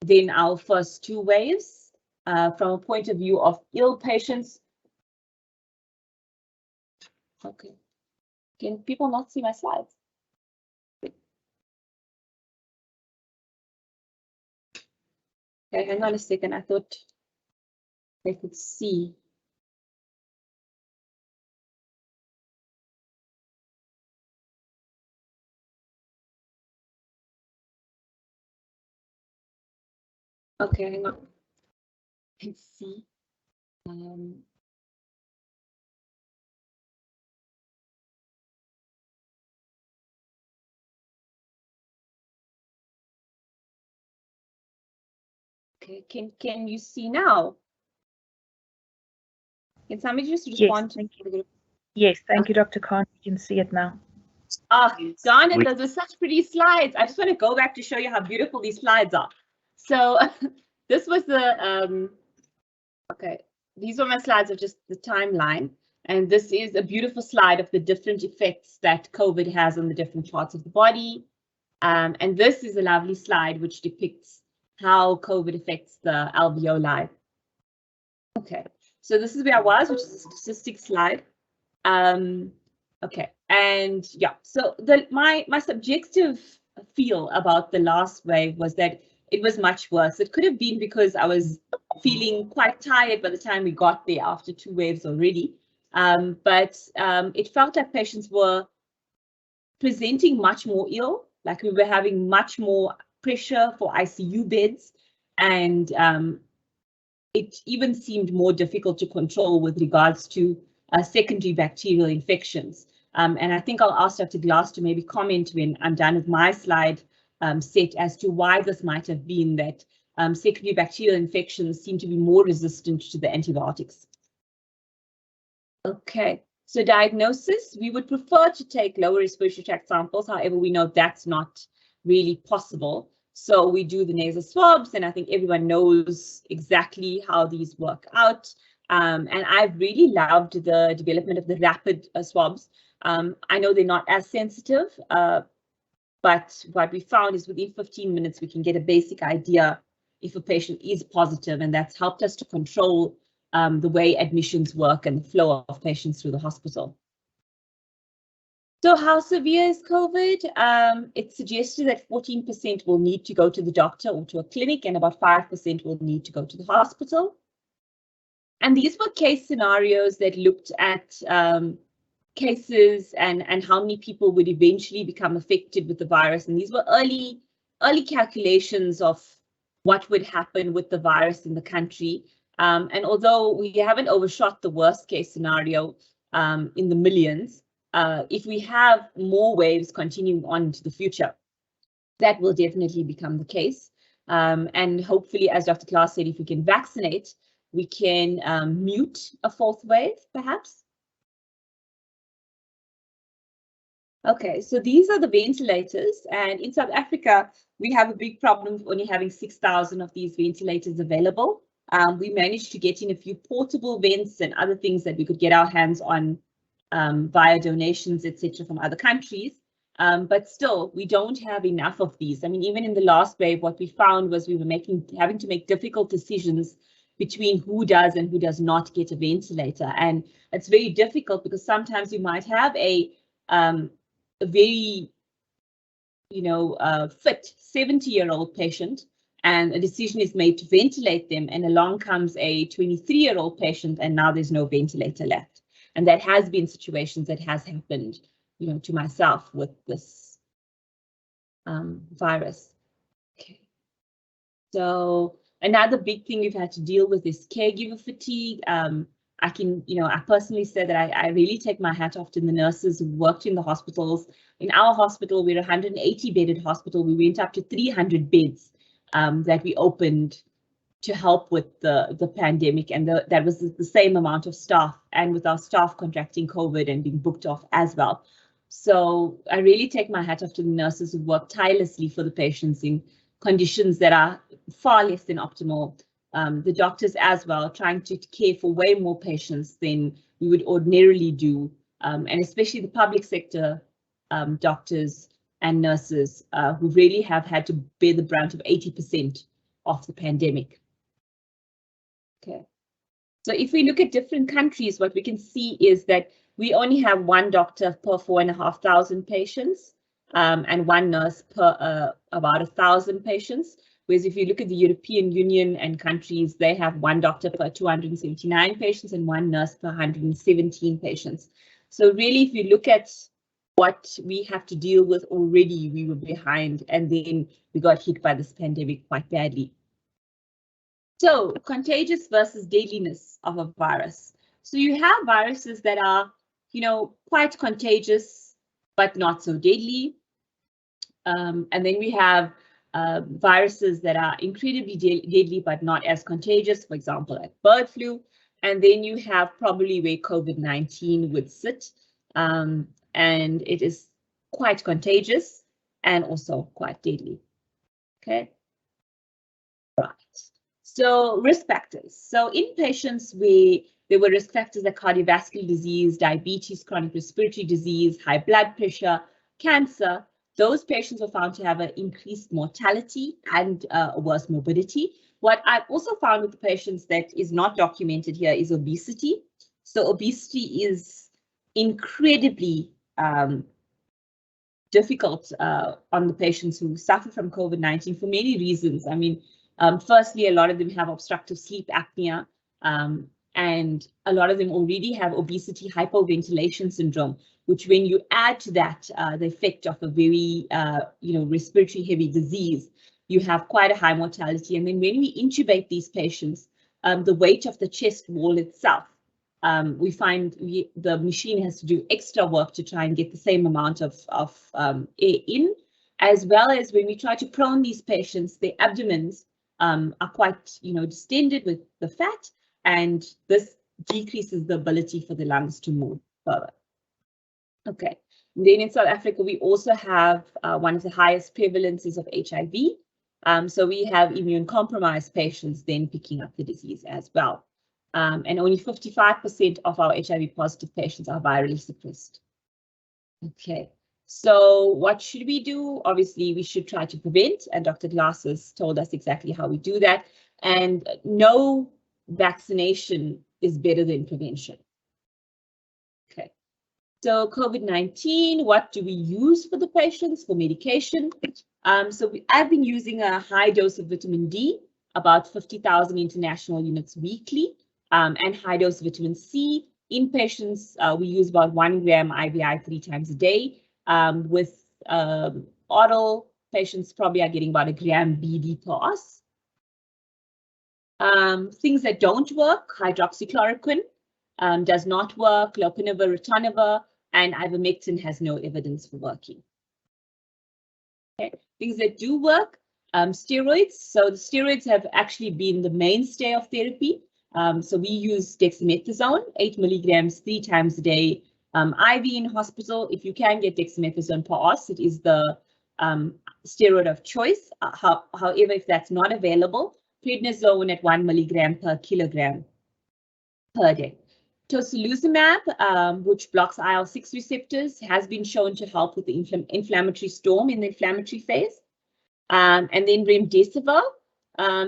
Speaker 4: than our first 2 waves. From a point of view of ill patients. Okay, can people not see my slides? Okay, hang on a second. I thought they could see. Okay, hang on. Let's see. Okay, can you see now? Can somebody just respond to me?
Speaker 1: Yes, thank you, Dr. Khan. You can see it now.
Speaker 4: Oh, darn it, those were such pretty slides. I just want to go back to show you how beautiful these slides are. So this was the, okay, these were my slides of just the timeline. And this is a beautiful slide of the different effects that COVID has on the different parts of the body. And this is a lovely slide which depicts how COVID affects the alveoli. Okay, so this is where I was, which is a statistics slide. Okay, and yeah, so my subjective feel about the last wave was that it was much worse. It could have been because I was feeling quite tired by the time we got there after 2 waves already. But it felt like patients were presenting much more ill, like we were having much more pressure for ICU beds, and it even seemed more difficult to control with regards to secondary bacterial infections. And I think I'll ask Dr. Glass to maybe comment when I'm done with my slide set as to why this might have been that secondary bacterial infections seem to be more resistant to the antibiotics. Okay, so diagnosis, we would prefer to take lower respiratory tract samples. However, we know that's not really possible. So we do the nasal swabs, and I think everyone knows exactly how these work out. And I've really loved the development of the rapid swabs. I know they're not as sensitive, but what we found is within 15 minutes, we can get a basic idea if a patient is positive, and that's helped us to control the way admissions work and the flow of patients through the hospital. So how severe is COVID? It's suggested that 14% will need to go to the doctor or to a clinic, and about 5% will need to go to the hospital. And these were case scenarios that looked at cases and how many people would eventually become affected with the virus. And these were early calculations of what would happen with the virus in the country. And although we haven't overshot the worst case scenario in the millions, if we have more waves continuing on into the future, that will definitely become the case. And hopefully, as Dr. Klaas said, if we can vaccinate, we can mute a fourth wave, perhaps. Okay, so these are the ventilators, and in South Africa, we have a big problem of only having 6,000 of these ventilators available. We managed to get in a few portable vents and other things that we could get our hands on via donations, etc., from other countries. But still, we don't have enough of these. I mean, even in the last wave, what we found was we were having to make difficult decisions between who does and who does not get a ventilator. And it's very difficult because sometimes you might have a very, fit 70-year-old patient, and a decision is made to ventilate them, and along comes a 23-year-old patient, and now there's no ventilator left. And that has been situations that has happened, to myself with this virus. Okay. So another big thing we've had to deal with is caregiver fatigue. I personally said that I really take my hat off to the nurses who worked in the hospitals. In our hospital, we're a 180-bedded hospital. We went up to 300 beds that we opened to help with the pandemic, and that was the same amount of staff, and with our staff contracting COVID and being booked off as well. So I really take my hat off to the nurses who work tirelessly for the patients in conditions that are far less than optimal. The doctors as well, trying to care for way more patients than we would ordinarily do, and especially the public sector doctors and nurses who really have had to bear the brunt of 80% of the pandemic. Okay, so if we look at different countries, what we can see is that we only have one doctor per 4,500 patients and one nurse per about 1,000 patients. Whereas if you look at the European Union and countries, they have one doctor per 279 patients and one nurse per 117 patients. So really, if you look at what we have to deal with already, we were behind, and then we got hit by this pandemic quite badly. So contagious versus deadliness of a virus. So you have viruses that are, quite contagious, but not so deadly. And then we have viruses that are incredibly deadly, but not as contagious, for example, like bird flu. And then you have probably where COVID-19 would sit. And it is quite contagious and also quite deadly. Okay. Right. So risk factors. So in patients where there were risk factors like cardiovascular disease, diabetes, chronic respiratory disease, high blood pressure, cancer, those patients were found to have an increased mortality and a worse morbidity. What I've also found with the patients that is not documented here is obesity. So obesity is incredibly difficult on the patients who suffer from COVID-19 for many reasons. I mean, firstly, a lot of them have obstructive sleep apnea, and a lot of them already have obesity hypoventilation syndrome, which when you add to that the effect of a very respiratory heavy disease, you have quite a high mortality. And then when we intubate these patients, the weight of the chest wall itself, we find the machine has to do extra work to try and get the same amount of air in, as well as when we try to prone these patients, their abdomens are quite distended with the fat, and this decreases the ability for the lungs to move further. Okay, and then in South Africa, we also have one of the highest prevalences of HIV. So we have immune compromised patients then picking up the disease as well. And only 55% of our HIV positive patients are virally suppressed. Okay, so what should we do? Obviously, we should try to prevent, and Dr. Klaas has told us exactly how we do that. And no vaccination is better than prevention. Okay, so COVID-19, what do we use for the patients for medication? I've been using a high dose of vitamin D, about 50,000 international units weekly, and high dose vitamin C. In patients, we use about 1 gram IVI 3 times a day. With oral patients, probably are getting about 1 gram BD per os. Things that don't work: hydroxychloroquine does not work, lopinavir, ritonavir, and ivermectin has no evidence for working. Okay. Things that do work: steroids. So the steroids have actually been the mainstay of therapy. So we use dexamethasone, 8 milligrams 3 times a day, IV in hospital. If you can get dexamethasone per os, it is the steroid of choice. However, if that's not available, prednisone at 1 milligram per kilogram per day. Tocilizumab, which blocks IL-6 receptors, has been shown to help with the inflammatory storm in the inflammatory phase. And then remdesivir.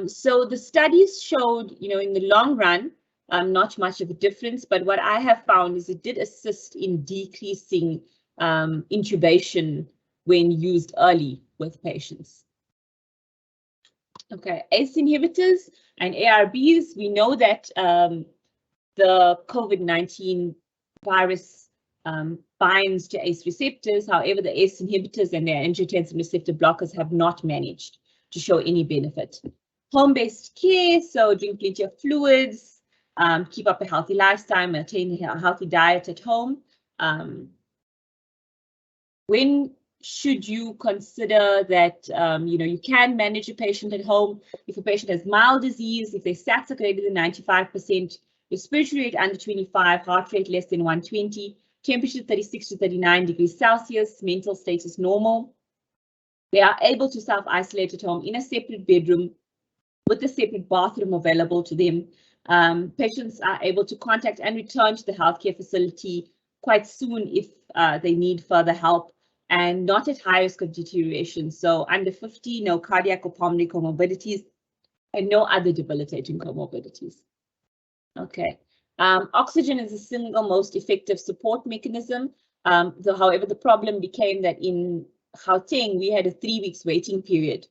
Speaker 4: So the studies showed, in the long run, not much of a difference, but what I have found is it did assist in decreasing intubation when used early with patients. Okay, ACE inhibitors and ARBs, we know that the COVID-19 virus binds to ACE receptors. However, the ACE inhibitors and their angiotensin receptor blockers have not managed to show any benefit. Home-based care, so drink plenty of fluids, keep up a healthy lifestyle, maintain a healthy diet at home. When should you consider that you can manage a patient at home? If a patient has mild disease, if their stats are greater than 95%, respiratory rate under 25, heart rate less than 120, temperature 36 to 39 degrees Celsius, mental status normal. They are able to self-isolate at home in a separate bedroom with a separate bathroom available to them. Patients are able to contact and return to the healthcare facility quite soon if they need further help, and not at high risk of deterioration. So under 50, no cardiac or pulmonary comorbidities, and no other debilitating comorbidities. Okay. Oxygen is the single most effective support mechanism. However, the problem became that in Gauteng, we had a 3 weeks waiting period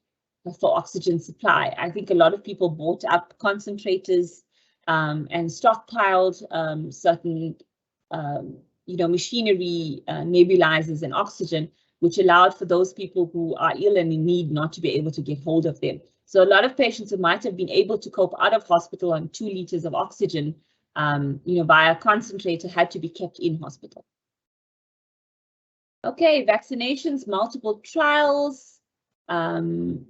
Speaker 4: for oxygen supply. I think a lot of people bought up concentrators and stockpiled certain machinery, nebulizers and oxygen, which allowed for those people who are ill and in need not to be able to get hold of them. So a lot of patients who might have been able to cope out of hospital on 2 liters of oxygen, by a concentrator, had to be kept in hospital. Okay, vaccinations, multiple trials. Pfizer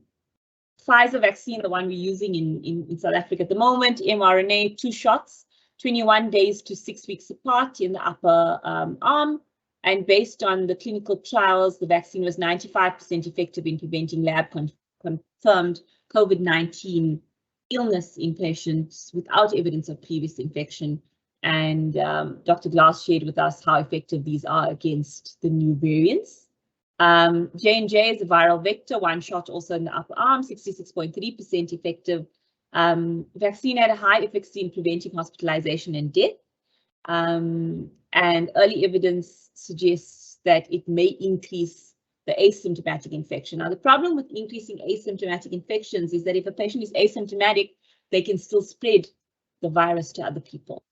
Speaker 4: vaccine, the one we're using in South Africa at the moment, mRNA, 2 shots, 21 days to 6 weeks apart in the upper arm. And based on the clinical trials, the vaccine was 95% effective in preventing lab confirmed COVID-19 illness in patients without evidence of previous infection. And Dr. Glass shared with us how effective these are against the new variants. J&J is a viral vector, 1 shot also in the upper arm, 66.3% effective. Vaccine had a high efficacy in preventing hospitalization and death. And early evidence suggests that it may increase the asymptomatic infection. Now, the problem with increasing asymptomatic infections is that if a patient is asymptomatic, they can still spread the virus to other people.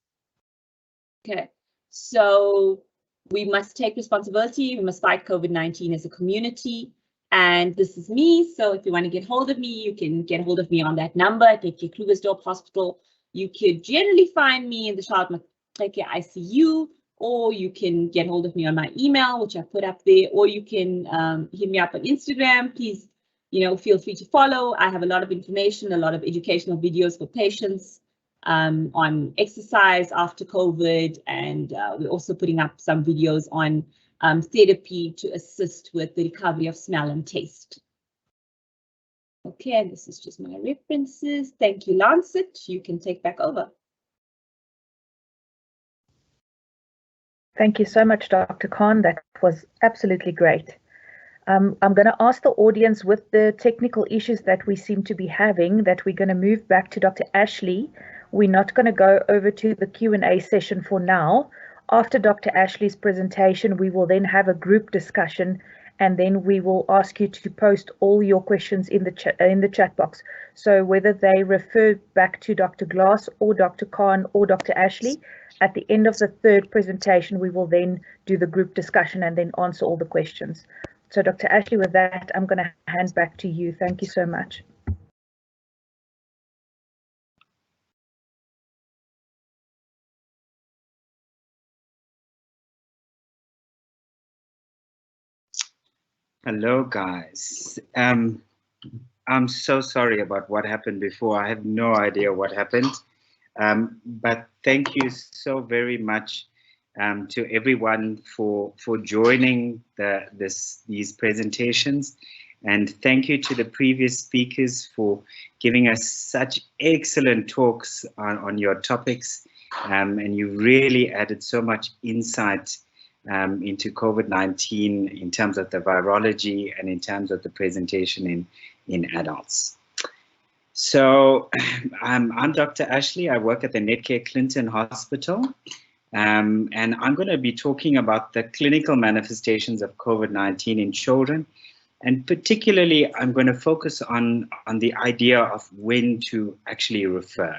Speaker 4: Okay, so we must take responsibility. We must fight COVID-19 as a community. And this is me. So if you want to get hold of me, you can get hold of me on that number at Krugersdorp Hospital. You could generally find me in the Charlotte Maxeke ICU, or you can get hold of me on my email, which I put up there, or you can hit me up on Instagram. Please, feel free to follow. I have a lot of information, a lot of educational videos for patients on exercise after COVID, and we're also putting up some videos on therapy to assist with the recovery of smell and taste. Okay, and this is just my references. Thank you, Lancet. You can take back over.
Speaker 1: Thank you so much, Dr. Khan. That was absolutely great. I'm going to ask the audience, with the technical issues that we seem to be having, that we're going to move back to Dr. Ashley. We're not going to go over to the Q&A session for now. After Dr. Ashley's presentation, we will then have a group discussion, and then we will ask you to post all your questions in the chat box. So whether they refer back to Dr. Glass or Dr. Khan or Dr. Ashley, at the end of the third presentation, we will then do the group discussion and then answer all the questions. So Dr. Ashley, with that, I'm going to hand back to you. Thank you so much.
Speaker 3: Hello, guys. I'm so sorry about what happened before. I have no idea what happened. But thank you so very much to everyone for joining these presentations. And thank you to the previous speakers for giving us such excellent talks on your topics. And you really added so much insight into COVID-19 in terms of the virology and in terms of the presentation in adults. So I'm Dr. Ashley. I work at the Netcare Clinton Hospital. And I'm going to be talking about the clinical manifestations of COVID-19 in children. And particularly, I'm going to focus on the idea of when to actually refer.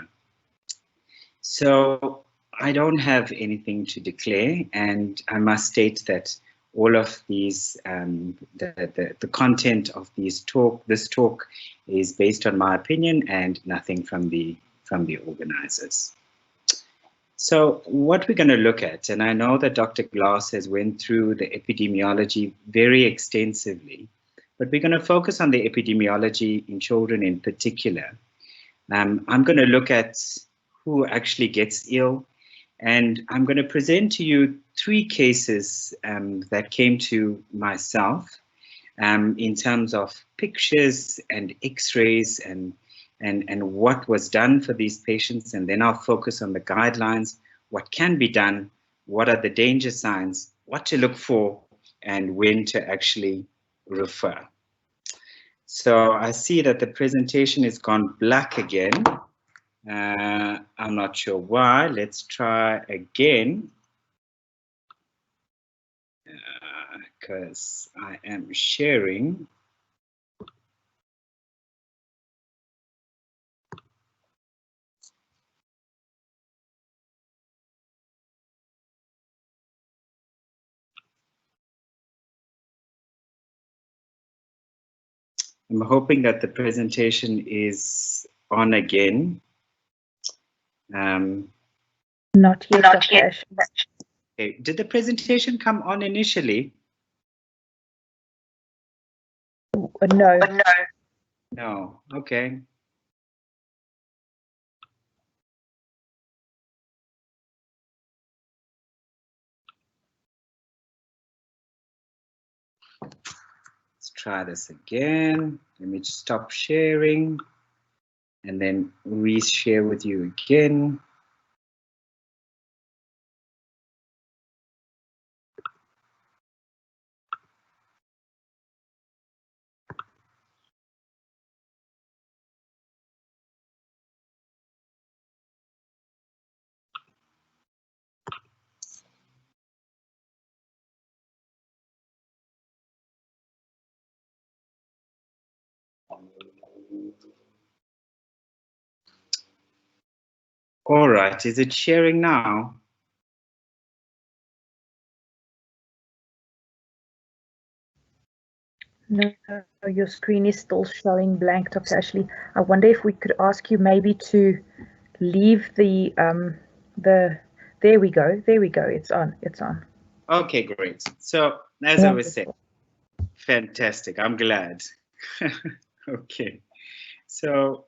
Speaker 3: So I don't have anything to declare, and I must state that all of these, the content of this talk is based on my opinion and nothing from the organizers. So what we're going to look at, and I know that Dr. Glass has went through the epidemiology very extensively, but we're going to focus on the epidemiology in children in particular. I'm going to look at who actually gets ill, and I'm going to present to you 3 cases that came to myself in terms of pictures and x-rays and what was done for these patients, and then I'll focus on the guidelines, what can be done, what are the danger signs, what to look for, and when to actually refer. So I see that the presentation has gone black again. I'm not sure why. Let's try again. Because I am sharing. I'm hoping that the presentation is on again.
Speaker 1: Not yet, Dr. Ashley.
Speaker 3: Okay. Did the presentation come on initially?
Speaker 1: No.
Speaker 3: No. Okay. Let's try this again. Let me just stop sharing and then re-share with you again. All right, is it sharing now?
Speaker 1: No, your screen is still showing blank, Dr. Ashley. I wonder if we could ask you maybe to leave the there we go, it's on.
Speaker 3: Okay, great. So as I was saying, fantastic, I'm glad. Okay, so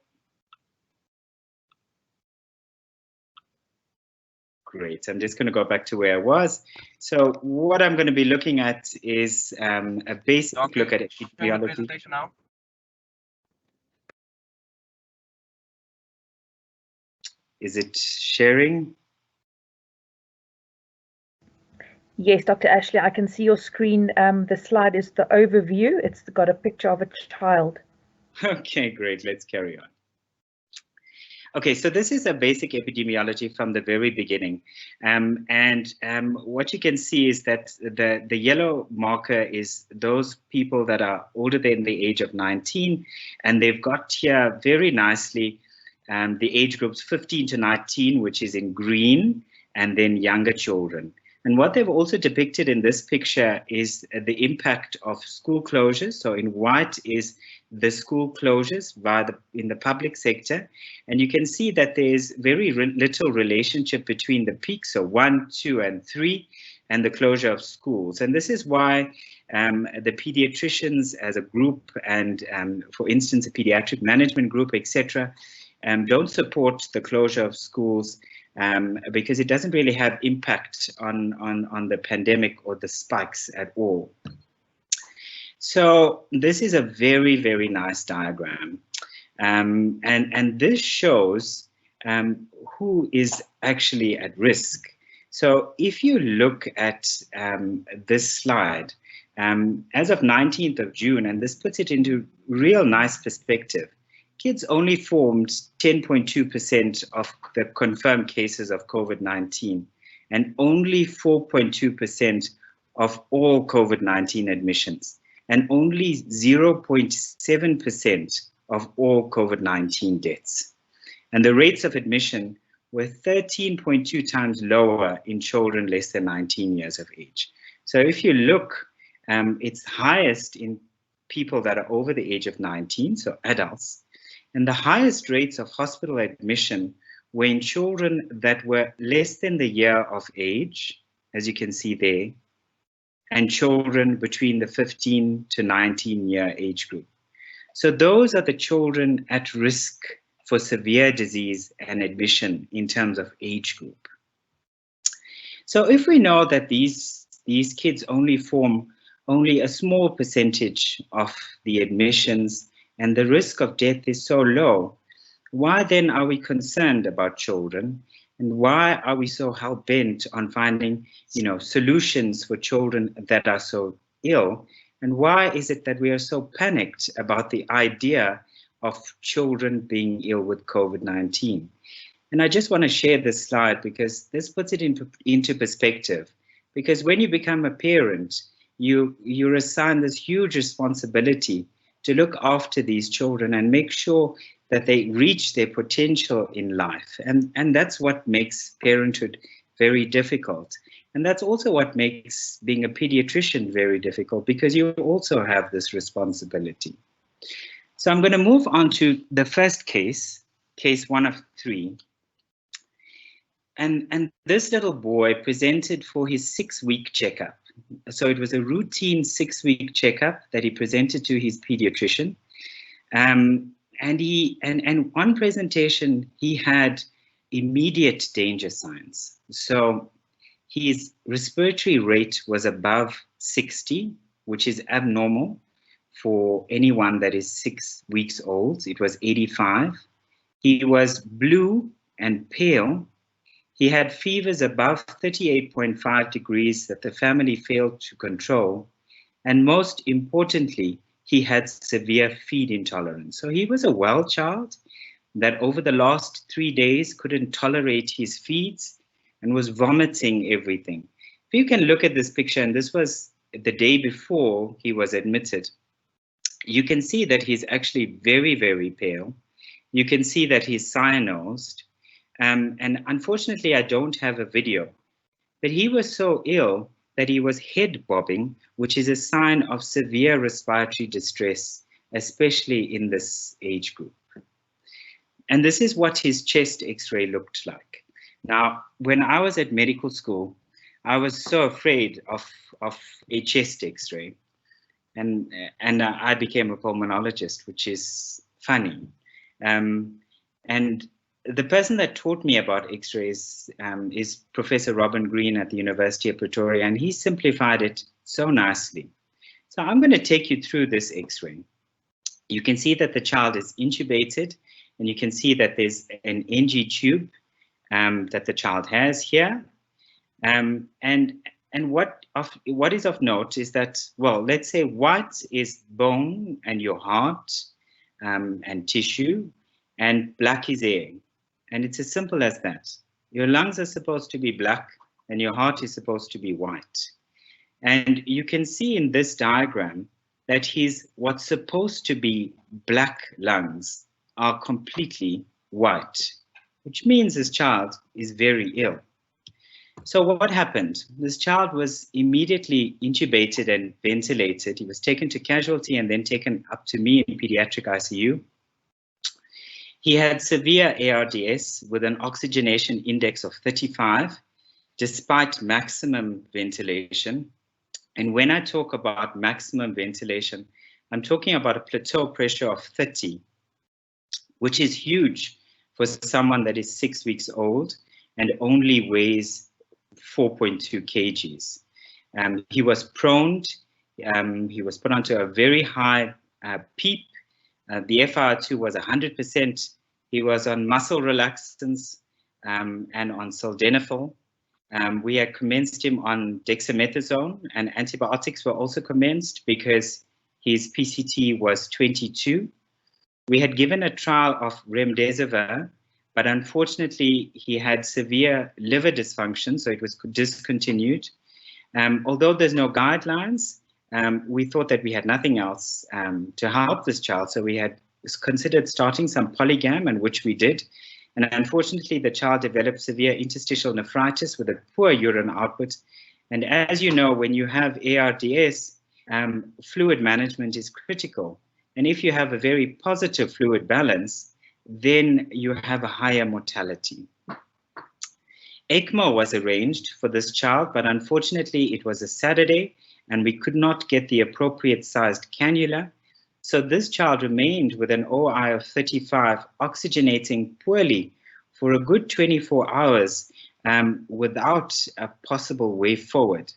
Speaker 3: great. I'm just going to go back to where I was. So what I'm going to be looking at is a basic look at epidemiology.
Speaker 5: Now.
Speaker 3: Is it sharing?
Speaker 1: Yes, Dr. Ashley, I can see your screen. The slide is the overview. It's got a picture of a child.
Speaker 3: Okay, great. Let's carry on. Okay, so this is a basic epidemiology from the very beginning. What you can see is that the yellow marker is those people that are older than the age of 19, and they've got here very nicely the age groups 15 to 19, which is in green, and then younger children. And what they've also depicted in this picture is the impact of school closures. So in white is the school closures in the public sector. And you can see that there's very little relationship between the peaks, so 1, 2, and 3, and the closure of schools. And this is why the pediatricians as a group and, for instance, a pediatric management group, etc., don't support the closure of schools because it doesn't really have impact on the pandemic or the spikes at all. So this is a very, very nice diagram. And this shows who is actually at risk. So if you look at this slide, as of 19th of June, and this puts it into real nice perspective, kids only formed 10.2% of the confirmed cases of COVID-19 and only 4.2% of all COVID-19 admissions and only 0.7% of all COVID-19 deaths. And the rates of admission were 13.2 times lower in children less than 19 years of age. So if you look, it's highest in people that are over the age of 19, so adults, and the highest rates of hospital admission were in children that were less than the year of age, as you can see there, and children between the 15 to 19 year age group. So those are the children at risk for severe disease and admission in terms of age group. So if we know that these kids only form only a small percentage of the admissions and the risk of death is so low, why then are we concerned about children? And why are we so hell-bent on finding, solutions for children that are so ill? And why is it that we are so panicked about the idea of children being ill with COVID-19? And I just want to share this slide because this puts it into perspective. Because when you become a parent, you're assigned this huge responsibility to look after these children and make sure that they reach their potential in life. And that's what makes parenthood very difficult. And that's also what makes being a pediatrician very difficult, because you also have this responsibility. So I'm going to move on to the first case, case 1 of 3. And this little boy presented for his 6-week checkup. So it was a routine 6-week checkup that he presented to his pediatrician. And on presentation, he had immediate danger signs. So his respiratory rate was above 60, which is abnormal for anyone that is 6 weeks old. It was 85. He was blue and pale. He had fevers above 38.5 degrees that the family failed to control. And most importantly, he had severe feed intolerance. So he was a well child that over the last 3 days couldn't tolerate his feeds and was vomiting everything. If you can look at this picture, and this was the day before he was admitted, you can see that he's actually very, very pale. You can see that he's cyanosed. And unfortunately, I don't have a video, but he was so ill that he was head bobbing, which is a sign of severe respiratory distress, especially in this age group. And this is what his chest X-ray looked like. Now, when I was at medical school, I was so afraid of a chest X-ray, and I became a pulmonologist, which is funny. And the person that taught me about X-rays is Professor Robin Green at the University of Pretoria, and he simplified it so nicely. So I'm going to take you through this X-ray. You can see that the child is intubated, and you can see that there's an NG tube that the child has here. And what is of note is that, well, let's say white is bone and your heart and tissue, and black is air. And it's as simple as that. Your lungs are supposed to be black and your heart is supposed to be white. And you can see in this diagram that what's supposed to be black lungs are completely white, which means this child is very ill. So what happened? This child was immediately intubated and ventilated. He was taken to casualty and then taken up to me in pediatric ICU. He had severe ARDS with an oxygenation index of 35, despite maximum ventilation. And when I talk about maximum ventilation, I'm talking about a plateau pressure of 30, which is huge for someone that is 6 weeks old and only weighs 4.2 kgs. He was proned, he was put onto a very high PEEP. The FiO2 was 100%. He was on muscle relaxants and on sildenafil. We had commenced him on dexamethasone, and antibiotics were also commenced because his PCT was 22. We had given a trial of remdesivir, but unfortunately he had severe liver dysfunction, so it was discontinued. Although there's no guidelines, we thought that we had nothing else to help this child, so we had considered starting some polygam, and which we did. And unfortunately, the child developed severe interstitial nephritis with a poor urine output. And as you know, when you have ARDS, fluid management is critical. And if you have a very positive fluid balance, then you have a higher mortality. ECMO was arranged for this child, but unfortunately it was a Saturday and we could not get the appropriate sized cannula. So this child remained with an OI of 35, oxygenating poorly for a good 24 hours without a possible way forward,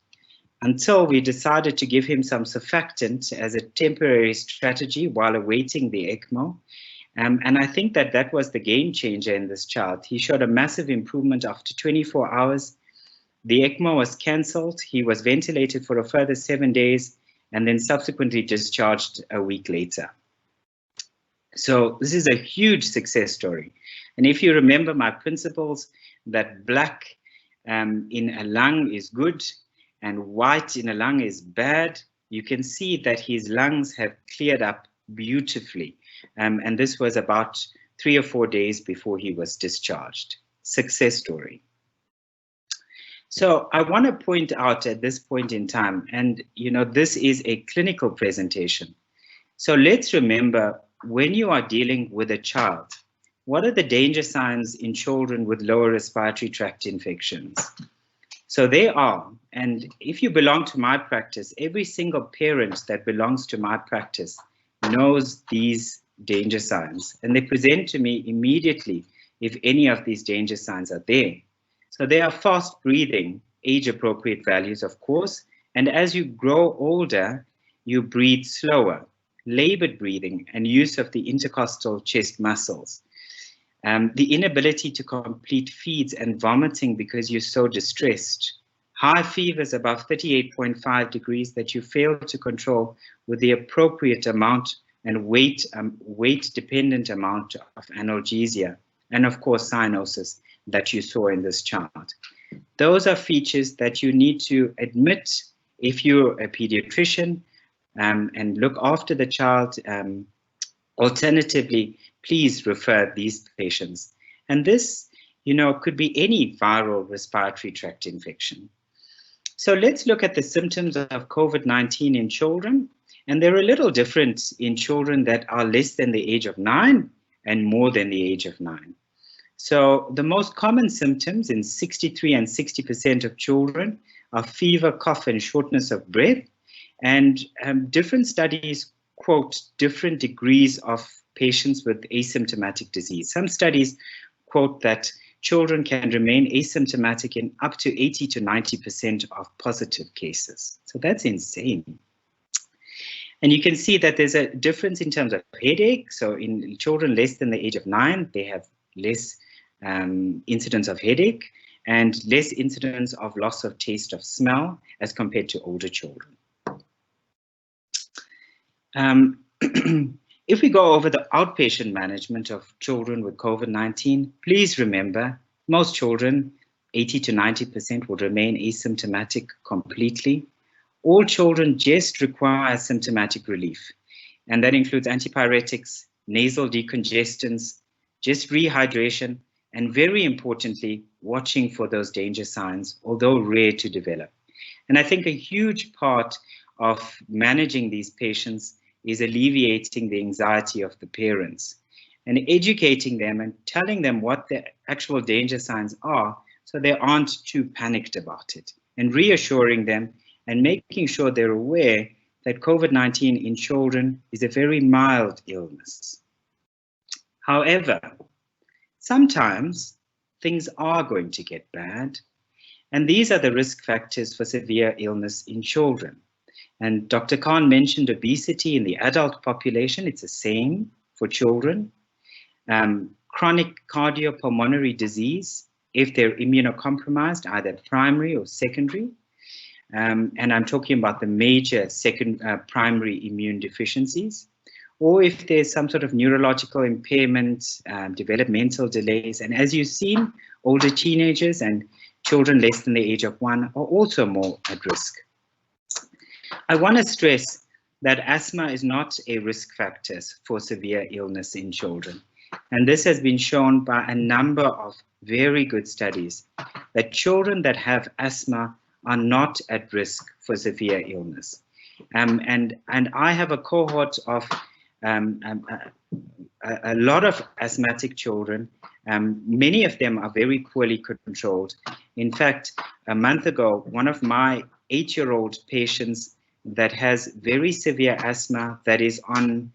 Speaker 3: until we decided to give him some surfactant as a temporary strategy while awaiting the ECMO. And I think that that was the game changer in this child. He showed a massive improvement after 24 hours. The ECMO was cancelled. He was ventilated for a further 7 days and then subsequently discharged a week later. So this is a huge success story. And if you remember my principles, that black in a lung is good and white in a lung is bad, you can see that his lungs have cleared up beautifully. And this was about 3 or 4 days before he was discharged. Success story. So I want to point out at this point in time, and you know, this is a clinical presentation. So let's remember, when you are dealing with a child, what are the danger signs in children with lower respiratory tract infections? So they are, and if you belong to my practice, every single parent that belongs to my practice knows these danger signs, and they present to me immediately if any of these danger signs are there. So they are fast breathing, age appropriate values, of course, and as you grow older, you breathe slower, labored breathing and use of the intercostal chest muscles. The inability to complete feeds and vomiting because you're so distressed. High fevers above 38.5 degrees that you fail to control with the appropriate amount and weight-dependent amount of analgesia, and of course cyanosis that you saw in this child. Those are features that you need to admit if you're a pediatrician and look after the child. Alternatively, please refer these patients. And this, you know, could be any viral respiratory tract infection. So let's look at the symptoms of COVID-19 in children. And they're a little different in children that are less than the age of 9 and more than the age of 9. So the most common symptoms in 63 and 60% of children are fever, cough, and shortness of breath. And different studies quote different degrees of patients with asymptomatic disease. Some studies quote that children can remain asymptomatic in up to 80 to 90% of positive cases. So that's insane. And you can see that there's a difference in terms of headache. So in children less than the age of 9, they have less incidence of headache and less incidence of loss of taste of smell as compared to older children. If we go over the outpatient management of children with COVID-19, please remember most children, 80 to 90%, will remain asymptomatic completely. All children just require symptomatic relief, and that includes antipyretics, nasal decongestants, just rehydration, and very importantly, watching for those danger signs, although rare to develop. And I think a huge part of managing these patients is alleviating the anxiety of the parents and educating them and telling them what the actual danger signs are so they aren't too panicked about it, and reassuring them and making sure they're aware that COVID-19 in children is a very mild illness. However, sometimes things are going to get bad, and these are the risk factors for severe illness in children. And Dr. Khan mentioned obesity in the adult population. It's the same for children. Chronic cardiopulmonary disease, if they're immunocompromised, either primary or secondary. And I'm talking about the major primary immune deficiencies, or if there's some sort of neurological impairment, developmental delays. And as you've seen, older teenagers and children less than the age of 1 are also more at risk. I want to stress that asthma is not a risk factor for severe illness in children. And this has been shown by a number of very good studies that children that have asthma are not at risk for severe illness. And I have a cohort of a lot of asthmatic children. Many of them are very poorly controlled. In fact, a month ago, one of my 8-year-old patients that has very severe asthma that is on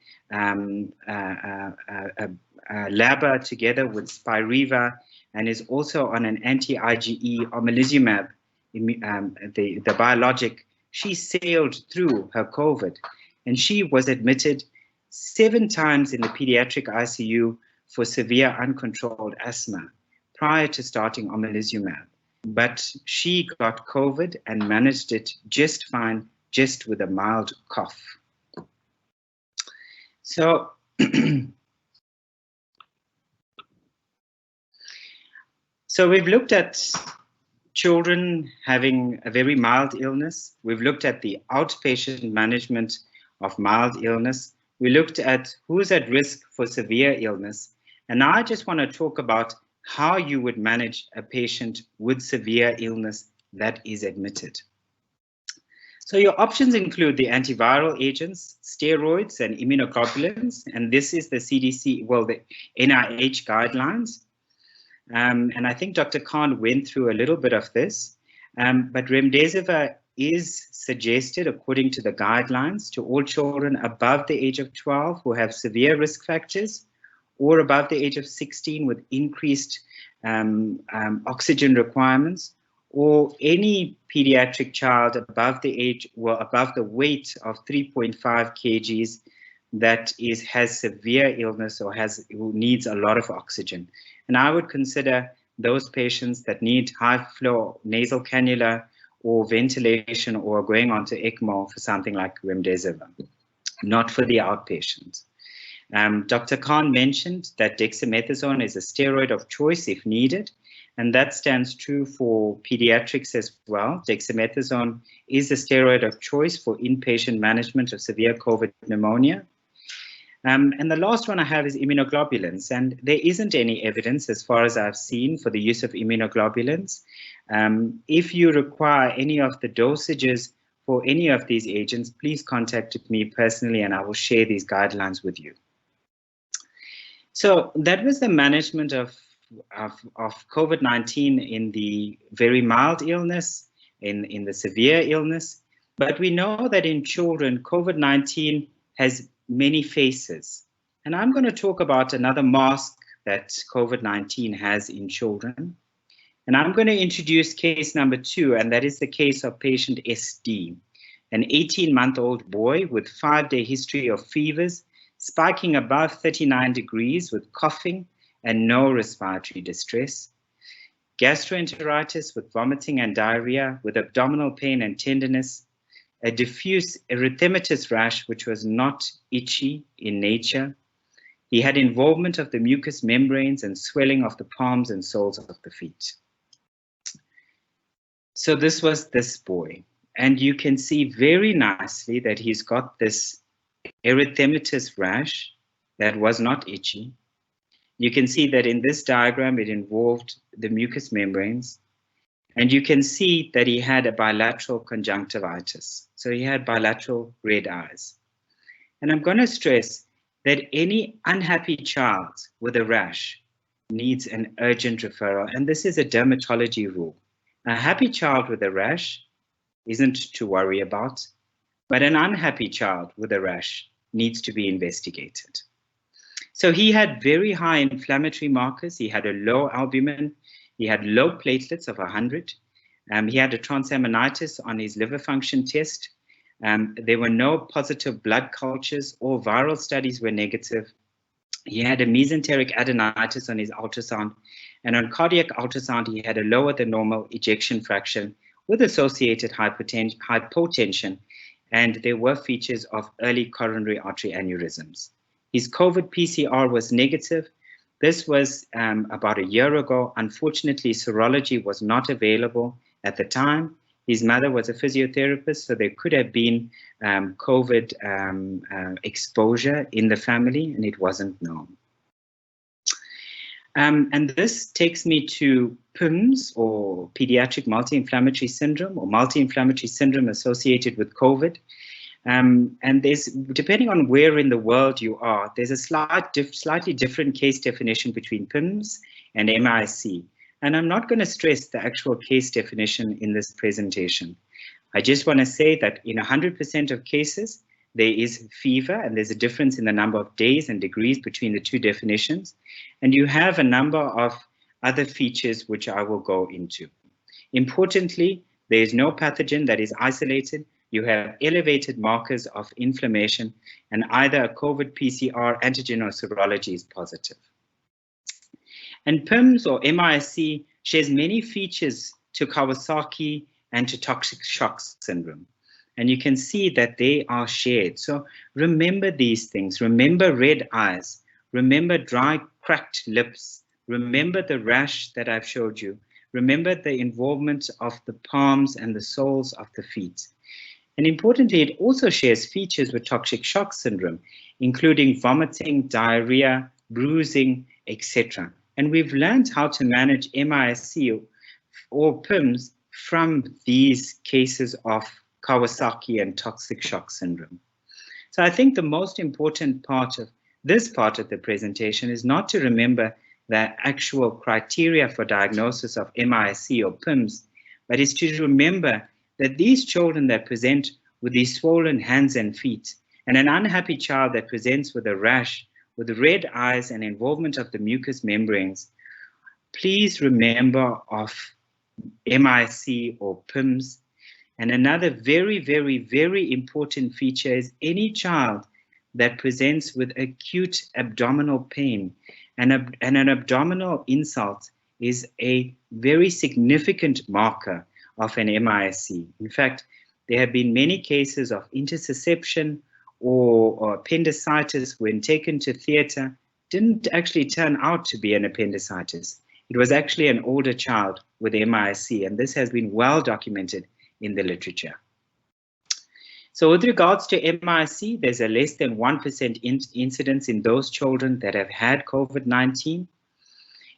Speaker 3: LABA together with Spiriva and is also on an anti-IgE omalizumab, the biologic, she sailed through her COVID, and she was admitted 7 times in the pediatric ICU for severe uncontrolled asthma prior to starting omalizumab. But she got COVID and managed it just fine, just with a mild cough. So, so we've looked at children having a very mild illness. We've looked at the outpatient management of mild illness. We looked at who's at risk for severe illness. And now I just want to talk about how you would manage a patient with severe illness that is admitted. So your options include the antiviral agents, steroids, and immunoglobulins. And this is the CDC, well, the NIH guidelines. And I think Dr. Khan went through a little bit of this, but remdesivir is suggested according to the guidelines to all children above the age of 12 who have severe risk factors, or above the age of 16 with increased oxygen requirements, or any pediatric child above the age, well, above the weight of 3.5 kgs that has severe illness or who needs a lot of oxygen. And I would consider those patients that need high flow nasal cannula or ventilation or going onto ECMO for something like remdesivir, not for the outpatients. Dr. Khan mentioned that dexamethasone is a steroid of choice if needed, and that stands true for pediatrics as well. Dexamethasone is a steroid of choice for inpatient management of severe COVID pneumonia. And the last one I have is immunoglobulins, and there isn't any evidence as far as I've seen for the use of immunoglobulins. If you require any of the dosages for any of these agents, please contact me personally and I will share these guidelines with you. So that was the management of COVID-19 in the very mild illness, in the severe illness. But we know that in children, COVID-19 has many faces. And I'm going to talk about another mask that COVID-19 has in children. And I'm going to introduce case number 2, and that is the case of patient SD, an 18-month-old boy with 5-day history of fevers, spiking above 39 degrees with coughing and no respiratory distress, gastroenteritis with vomiting and diarrhea, with abdominal pain and tenderness, a diffuse erythematous rash which was not itchy in nature. He had involvement of the mucous membranes and swelling of the palms and soles of the feet. So this was this boy, and you can see very nicely that he's got this erythematous rash that was not itchy. You can see that in this diagram it involved the mucous membranes, and you can see that he had a bilateral conjunctivitis. So he had bilateral red eyes. And I'm going to stress that any unhappy child with a rash needs an urgent referral, and this is a dermatology rule. A happy child with a rash isn't to worry about, but an unhappy child with a rash needs to be investigated. So he had very high inflammatory markers. He had a low albumin. He had low platelets of 100. He had a transaminitis on his liver function test. There were no positive blood cultures. All viral studies were negative. He had a mesenteric adenitis on his ultrasound. And on cardiac ultrasound, he had a lower than normal ejection fraction with associated hypotension. And there were features of early coronary artery aneurysms. His COVID PCR was negative. This was about a year ago. Unfortunately, serology was not available at the time. His mother was a physiotherapist, so there could have been COVID exposure in the family, and it wasn't known. And this takes me to PIMS, or Pediatric Multi-Inflammatory Syndrome, or multi-inflammatory syndrome associated with COVID. And there's, depending on where in the world you are, there's a slightly different case definition between PIMS and MIC. And I'm not going to stress the actual case definition in this presentation. I just want to say that in 100% of cases, there is fever, and there's a difference in the number of days and degrees between the two definitions. And you have a number of other features which I will go into. Importantly, there is no pathogen that is isolated. You have elevated markers of inflammation, and either a COVID PCR, antigen, or serology is positive. And PIMS, or MIC, shares many features to Kawasaki and to toxic shock syndrome. And you can see that they are shared. So remember these things. Remember red eyes. Remember dry, cracked lips. Remember the rash that I've showed you. Remember the involvement of the palms and the soles of the feet. And importantly, it also shares features with toxic shock syndrome, including vomiting, diarrhea, bruising, etc. And we've learned how to manage MIC or PIMS from these cases of Kawasaki and toxic shock syndrome. So I think the most important part of this part of the presentation is not to remember the actual criteria for diagnosis of MIC or PIMS, but is to remember that these children that present with these swollen hands and feet, and an unhappy child that presents with a rash, with red eyes and involvement of the mucous membranes, please remember of MIC or PIMS. And another very, very, very important feature is any child that presents with acute abdominal pain, and an abdominal insult is a very significant marker of an MIC. In fact, there have been many cases of intussusception or appendicitis when taken to theatre, didn't actually turn out to be an appendicitis. It was actually an older child with MIC, and this has been well documented in the literature. So with regards to MIC, there's a less than 1% incidence in those children that have had COVID-19.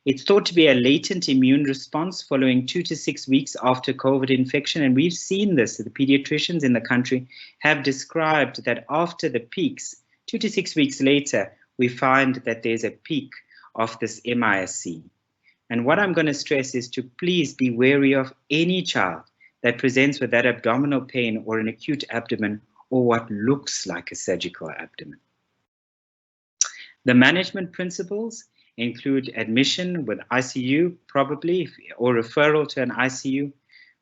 Speaker 3: It's thought to be a latent immune response following 2 to 6 weeks after COVID infection. And we've seen this, the pediatricians in the country have described that after the peaks, 2 to 6 weeks later, we find that there's a peak of this MIC. And what I'm going to stress is to please be wary of any child that presents with that abdominal pain or an acute abdomen or what looks like a surgical abdomen. The management principles include admission with ICU, probably, or referral to an ICU,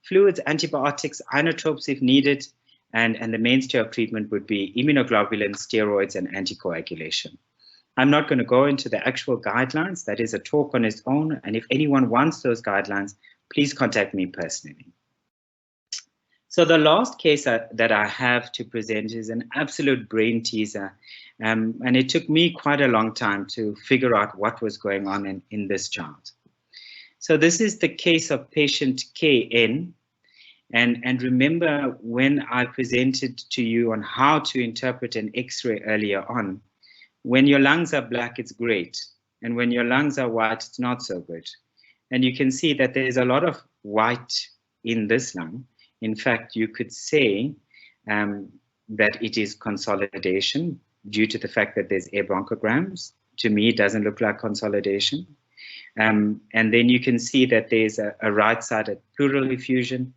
Speaker 3: fluids, antibiotics, inotropes if needed, and the mainstay of treatment would be immunoglobulins, steroids, and anticoagulation. I'm not going to go into the actual guidelines. That is a talk on its own, and if anyone wants those guidelines, please contact me personally. So the last case that I have to present is an absolute brain teaser. And it took me quite a long time to figure out what was going on in this child. So this is the case of patient KN. And remember when I presented to you on how to interpret an X-ray earlier on, when your lungs are black, it's great. And when your lungs are white, it's not so good. And you can see that there's a lot of white in this lung. In fact, you could say that it is consolidation due to the fact that there's air bronchograms. To me, it doesn't look like consolidation. And then you can see that there's a right-sided pleural effusion.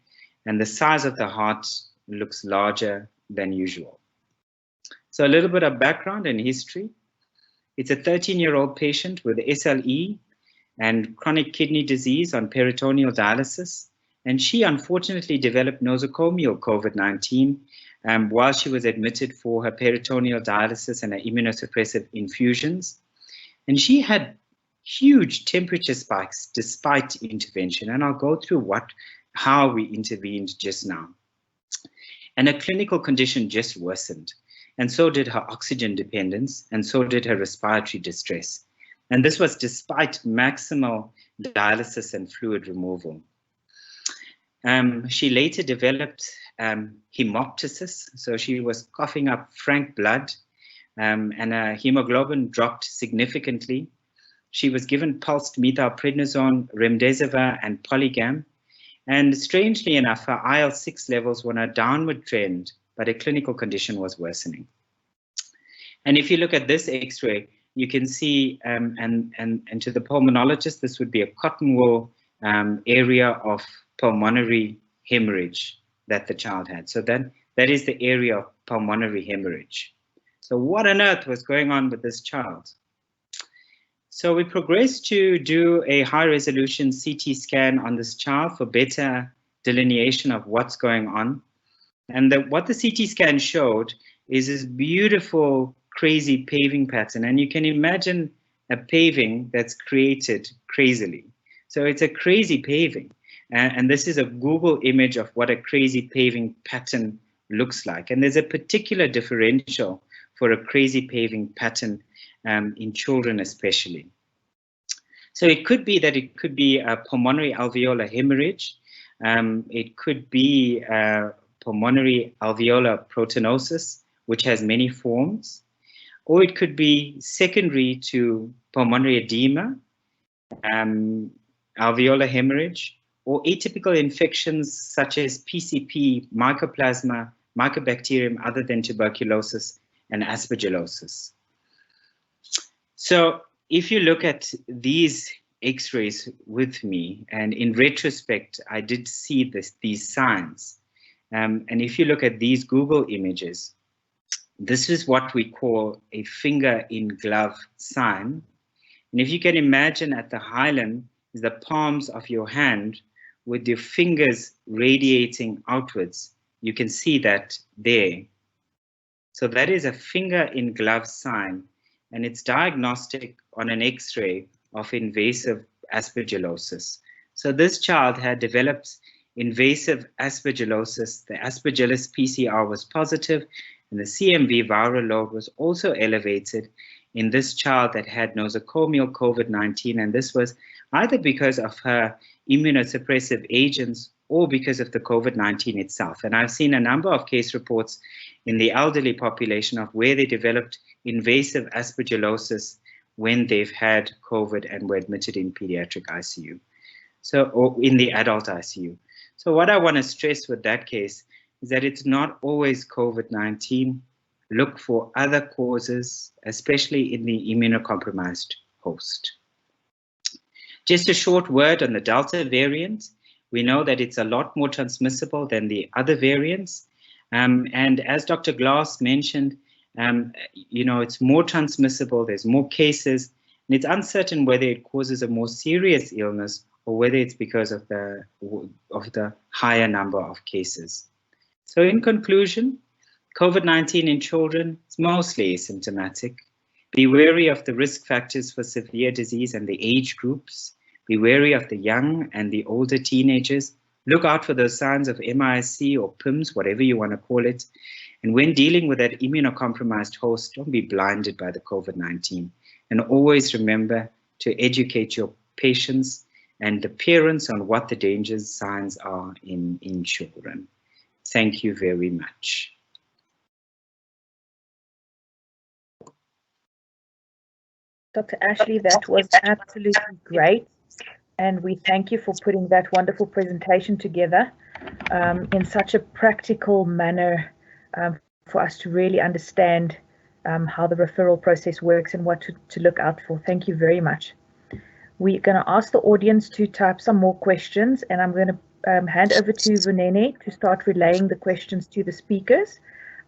Speaker 3: and the size of the heart looks larger than usual. So a little bit of background and history. It's a 13-year-old patient with SLE and chronic kidney disease on peritoneal dialysis. And she unfortunately developed nosocomial COVID-19 while she was admitted for her peritoneal dialysis and her immunosuppressive infusions. And she had huge temperature spikes despite intervention. And I'll go through how we intervened just now. And her clinical condition just worsened. And so did her oxygen dependence, and so did her respiratory distress. And this was despite maximal dialysis and fluid removal. She later developed hemoptysis, so she was coughing up frank blood, and her hemoglobin dropped significantly. She was given pulsed methylprednisone, remdesivir, and polygam. And strangely enough, her IL-6 levels were on a downward trend, but her clinical condition was worsening. And if you look at this X-ray, you can see, and to the pulmonologist, this would be a cotton wool area of pulmonary hemorrhage that the child had. So that is the area of pulmonary hemorrhage. So what on earth was going on with this child? So we progressed to do a high-resolution CT scan on this child for better delineation of what's going on. And what the CT scan showed is this beautiful, crazy paving pattern. And you can imagine a paving that's created crazily. So it's a crazy paving. And this is a Google image of what a crazy paving pattern looks like. And there's a particular differential for a crazy paving pattern in children especially. So it could be that it could be a pulmonary alveolar hemorrhage. It could be pulmonary alveolar proteinosis, which has many forms, or it could be secondary to pulmonary edema, alveolar hemorrhage, or atypical infections such as PCP, mycoplasma, mycobacterium other than tuberculosis, and aspergillosis. So if you look at these X-rays with me, and in retrospect, I did see these signs. And if you look at these Google images, this is what we call a finger in glove sign. And if you can imagine at the hilum is the palms of your hand with your fingers radiating outwards. You can see that there. So that is a finger in glove sign, and it's diagnostic on an X-ray of invasive aspergillosis. So this child had developed invasive aspergillosis. The Aspergillus PCR was positive, and the CMV viral load was also elevated in this child that had nosocomial COVID-19, and this was either because of her immunosuppressive agents or because of the COVID-19 itself. And I've seen a number of case reports in the elderly population of where they developed invasive aspergillosis when they've had COVID and were admitted in pediatric ICU, or in the adult ICU. So what I want to stress with that case is that it's not always COVID-19. Look for other causes, especially in the immunocompromised host. Just a short word on the Delta variant. We know that it's a lot more transmissible than the other variants. And as Dr. Glass mentioned, it's more transmissible, there's more cases, and it's uncertain whether it causes a more serious illness or whether it's because of the higher number of cases. So in conclusion, COVID-19 in children is mostly asymptomatic. Be wary of the risk factors for severe disease and the age groups. Be wary of the young and the older teenagers. Look out for those signs of MIS-C or PIMS, whatever you want to call it. And when dealing with that immunocompromised host, don't be blinded by the COVID-19. And always remember to educate your patients and the parents on what the danger signs are in children. Thank you very much.
Speaker 1: Dr. Ashley, that was absolutely great. And we thank you for putting that wonderful presentation together in such a practical manner for us to really understand how the referral process works and what to look out for. Thank you very much. We're going to ask the audience to type some more questions, and I'm going to hand over to Vunene to start relaying the questions to the speakers,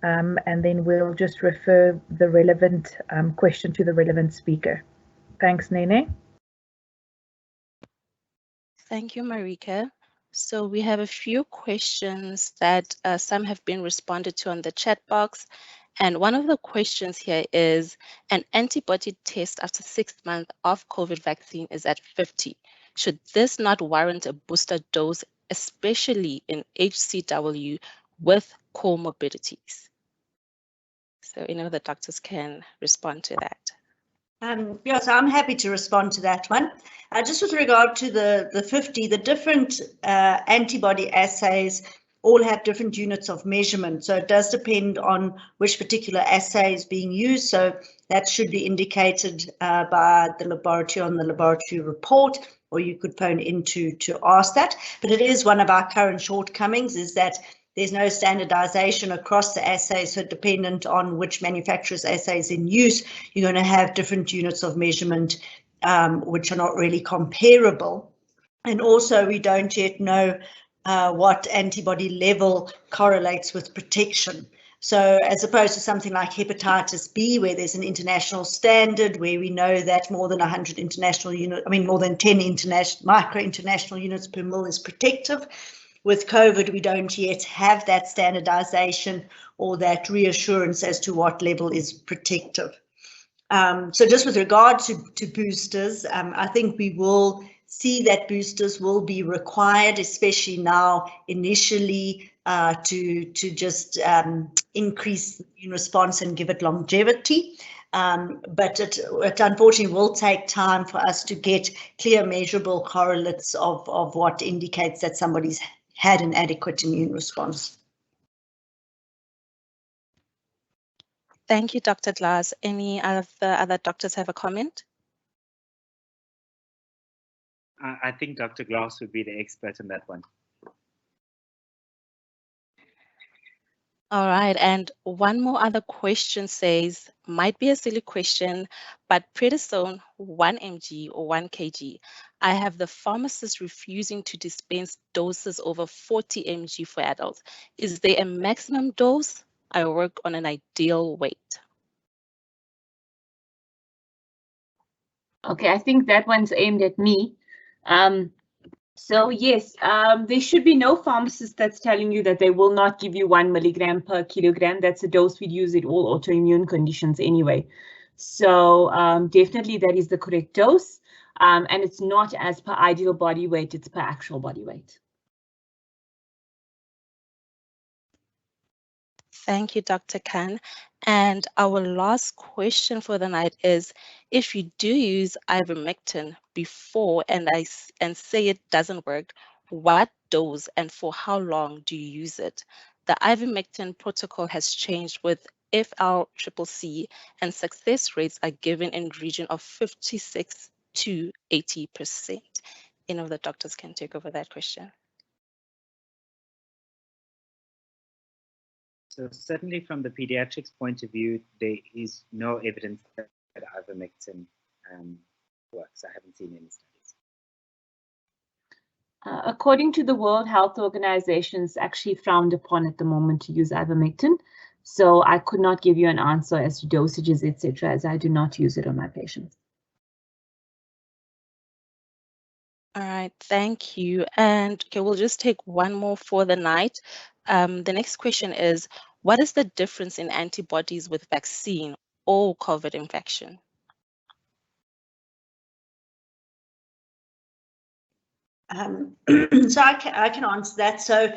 Speaker 1: and then we'll just refer the relevant question to the relevant speaker. Thanks, Nene.
Speaker 5: Thank you, Marika. So we have a few questions that some have been responded to on the chat box. And one of the questions here is, an antibody test after 6 months of COVID vaccine is at 50. Should this not warrant a booster dose, especially in HCW with comorbidities? So any of the doctors can respond to that.
Speaker 2: Yeah, so I'm happy to respond to that one. Just with regard to the 50, the different antibody assays all have different units of measurement. So it does depend on which particular assay is being used. So that should be indicated by the laboratory on the laboratory report, or you could phone in to ask that. But it is one of our current shortcomings, is that there's no standardization across the assays, so dependent on which manufacturer's assay is in use, you're going to have different units of measurement which are not really comparable. And also we don't yet know what antibody level correlates with protection. So as opposed to something like hepatitis B, where there's an international standard, where we know that more than 100 international units, more than 10 micro-international units per mil is protective. With COVID, we don't yet have that standardization or that reassurance as to what level is protective. So just with regard to boosters, I think we will see that boosters will be required, especially now initially to just increase the immune response and give it longevity. But it unfortunately will take time for us to get clear measurable correlates of what indicates that somebody's had an adequate immune response.
Speaker 5: Thank you, Dr. Glass. Any of the other doctors have a comment?
Speaker 3: I think Dr. Glass would be the expert in that one.
Speaker 5: All right, and one more other question says, might be a silly question, but prednisone 1 mg or 1 kg. I have the pharmacist refusing to dispense doses over 40 mg for adults. Is there a maximum dose? I work on an ideal weight.
Speaker 4: Okay, I think that one's aimed at me. So yes, there should be no pharmacist that's telling you that they will not give you 1 milligram per kilogram. That's a dose we'd use in all autoimmune conditions anyway. So definitely that is the correct dose. And it's not as per ideal body weight, it's per actual body weight.
Speaker 5: Thank you, Dr. Khan. And our last question for the night is, if you do use ivermectin before and say it doesn't work, what dose and for how long do you use it? The ivermectin protocol has changed with FLCCC, and success rates are given in the region of 56 to 80%. Any of the doctors can take over that question.
Speaker 3: So certainly from the pediatrics point of view, there is no evidence that ivermectin works. I haven't seen any studies.
Speaker 4: According to the World Health Organization, it's actually frowned upon at the moment to use ivermectin. So I could not give you an answer as to dosages, etc., as I do not use it on my patients.
Speaker 5: All right, thank you. And okay, we'll just take one more for the night. The next question is, what is the difference in antibodies with vaccine or COVID infection?
Speaker 2: So I can answer that. So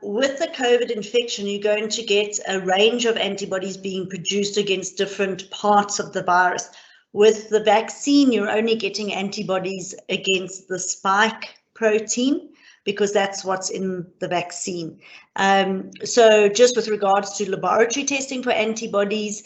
Speaker 2: with the COVID infection, you're going to get a range of antibodies being produced against different parts of the virus. With the vaccine, you're only getting antibodies against the spike protein, because that's what's in the vaccine. So just with regards to laboratory testing for antibodies,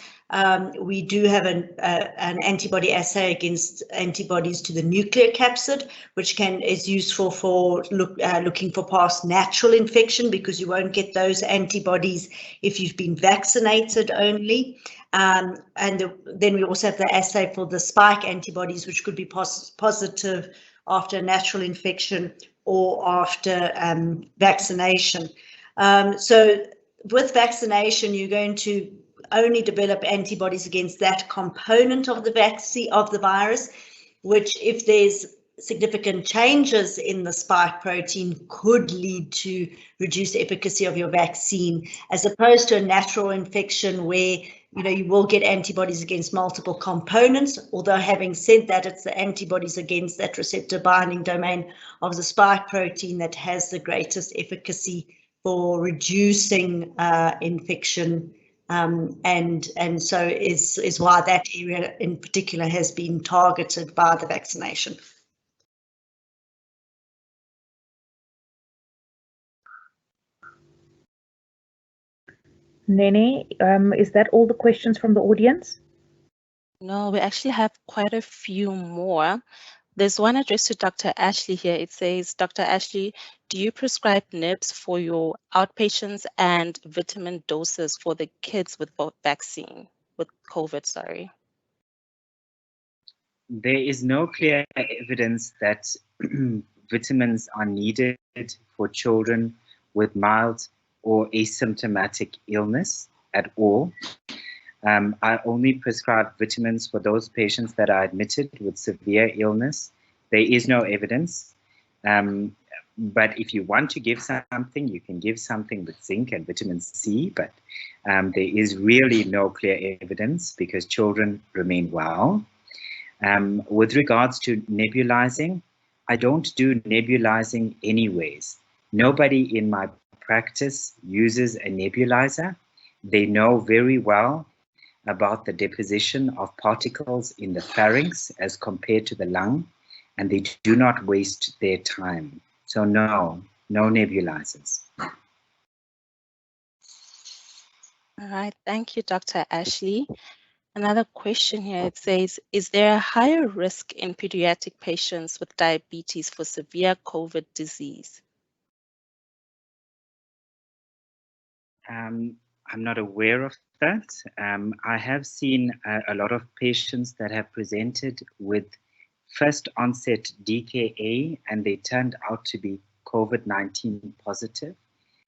Speaker 2: we do have an antibody assay against antibodies to the nuclear capsid, which is useful for looking for past natural infection, because you won't get those antibodies if you've been vaccinated only. And then we also have the assay for the spike antibodies, which could be positive after a natural infection or after vaccination. So with vaccination, you're going to only develop antibodies against that component of the vaccine, of the virus, which, if there's significant changes in the spike protein, could lead to reduced efficacy of your vaccine, as opposed to a natural infection where you will get antibodies against multiple components. Although, having said that, it's the antibodies against that receptor binding domain of the spike protein that has the greatest efficacy for reducing infection, and so is why that area in particular has been targeted by the vaccination.
Speaker 1: Nene, is that all the questions from the audience?
Speaker 5: No, we actually have quite a few more. There's one addressed to Dr. Ashley here. It says, Dr. Ashley, do you prescribe nibs for your outpatients and vitamin doses for the kids with vaccine, with COVID, sorry?
Speaker 3: There is no clear evidence that vitamins are needed for children with mild or asymptomatic illness at all. I only prescribe vitamins for those patients that are admitted with severe illness. There is no evidence. But if you want to give something, you can give something with zinc and vitamin C, but there is really no clear evidence because children remain well. With regards to nebulizing, I don't do nebulizing anyways. Nobody in my practice uses a nebulizer. They know very well about the deposition of particles in the pharynx as compared to the lung, and they do not waste their time. So no nebulizers.
Speaker 5: All right, thank you, Dr. Ashley. Another question here, it says, is there a higher risk in pediatric patients with diabetes for severe COVID disease?
Speaker 3: I'm not aware of that. I have seen a lot of patients that have presented with first onset DKA and they turned out to be COVID-19 positive.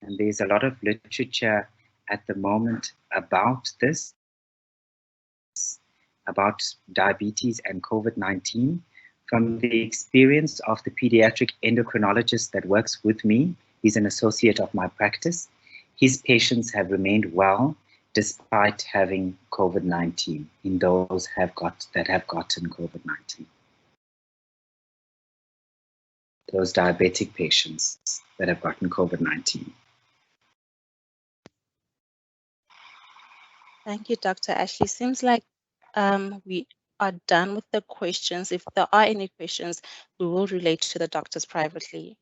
Speaker 3: And there's a lot of literature at the moment about this, about diabetes and COVID-19. From the experience of the pediatric endocrinologist that works with me, he's an associate of my practice. His patients have remained well despite having COVID-19 in those that have gotten COVID-19. Those diabetic patients that have gotten COVID-19.
Speaker 5: Thank you, Dr. Ashley. Seems like we are done with the questions. If there are any questions, we will relate to the doctors privately.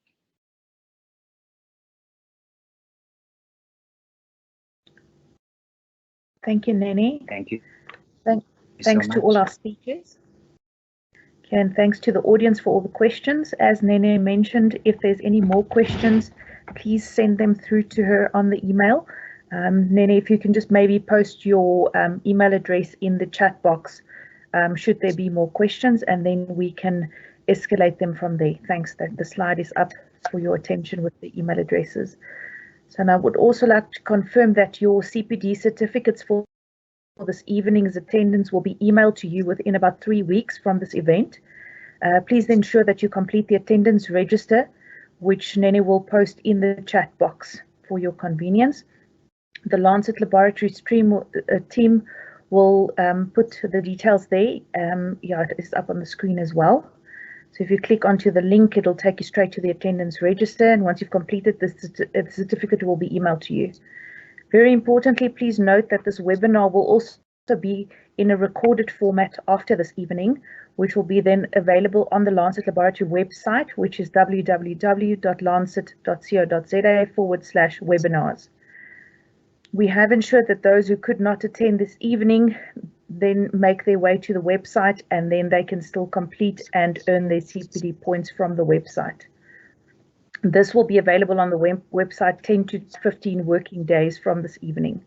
Speaker 1: Thank you, Nene.
Speaker 3: Thank you.
Speaker 1: Thanks to all our speakers. Okay, and thanks to the audience for all the questions. As Nene mentioned, if there's any more questions, please send them through to her on the email. Nene, if you can just maybe post your email address in the chat box, should there be more questions, and then we can escalate them from there. Thanks. The slide is up for your attention with the email addresses. So, and I would also like to confirm that your CPD certificates for this evening's attendance will be emailed to you within about 3 weeks from this event. Please ensure that you complete the attendance register, which Nene will post in the chat box for your convenience. The Lancet Laboratories team will put the details there. Yeah, it is up on the screen as well. So if you click onto the link, it'll take you straight to the attendance register. And once you've completed this, the certificate will be emailed to you. Very importantly, please note that this webinar will also be in a recorded format after this evening, which will be then available on the Lancet Laboratory website, which is www.lancet.co.za/webinars. We have ensured that those who could not attend this evening then make their way to the website, and then they can still complete and earn their CPD points from the website. This will be available on the website 10 to 15 working days from this evening.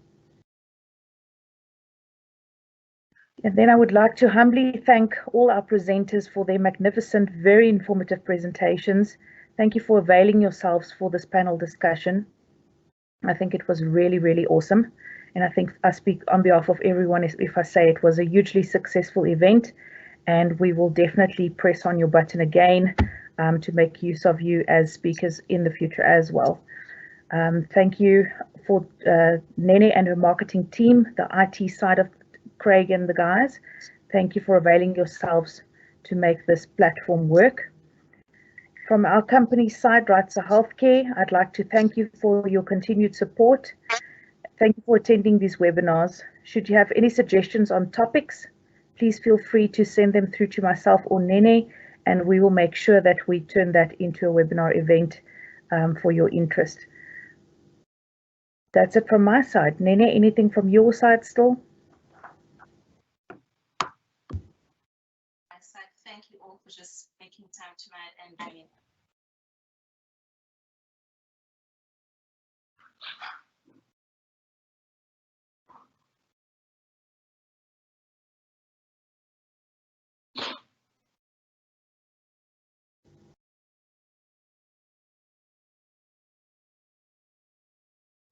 Speaker 1: And then I would like to humbly thank all our presenters for their magnificent, very informative presentations. Thank you for availing yourselves for this panel discussion. I think it was really, really awesome. And I think I speak on behalf of everyone if I say it was a hugely successful event, and we will definitely press on your button again to make use of you as speakers in the future as well. Thank you for Nene and her marketing team, the IT side of Craig and the guys. Thank you for availing yourselves to make this platform work. From our company side, Rightsa Healthcare, I'd like to thank you for your continued support. Thank you for attending these webinars. Should you have any suggestions on topics, please feel free to send them through to myself or Nene, and we will make sure that we turn that into a webinar event for your interest. That's it from my side. Nene, anything from your side still?
Speaker 5: Thank you all for just making time tonight and joining.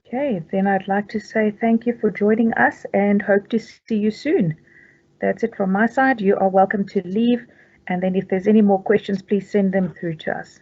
Speaker 1: Okay, then I'd like to say thank you for joining us and hope to see you soon. That's it from my side. You are welcome to leave, and then if there's any more questions, please send them through to us.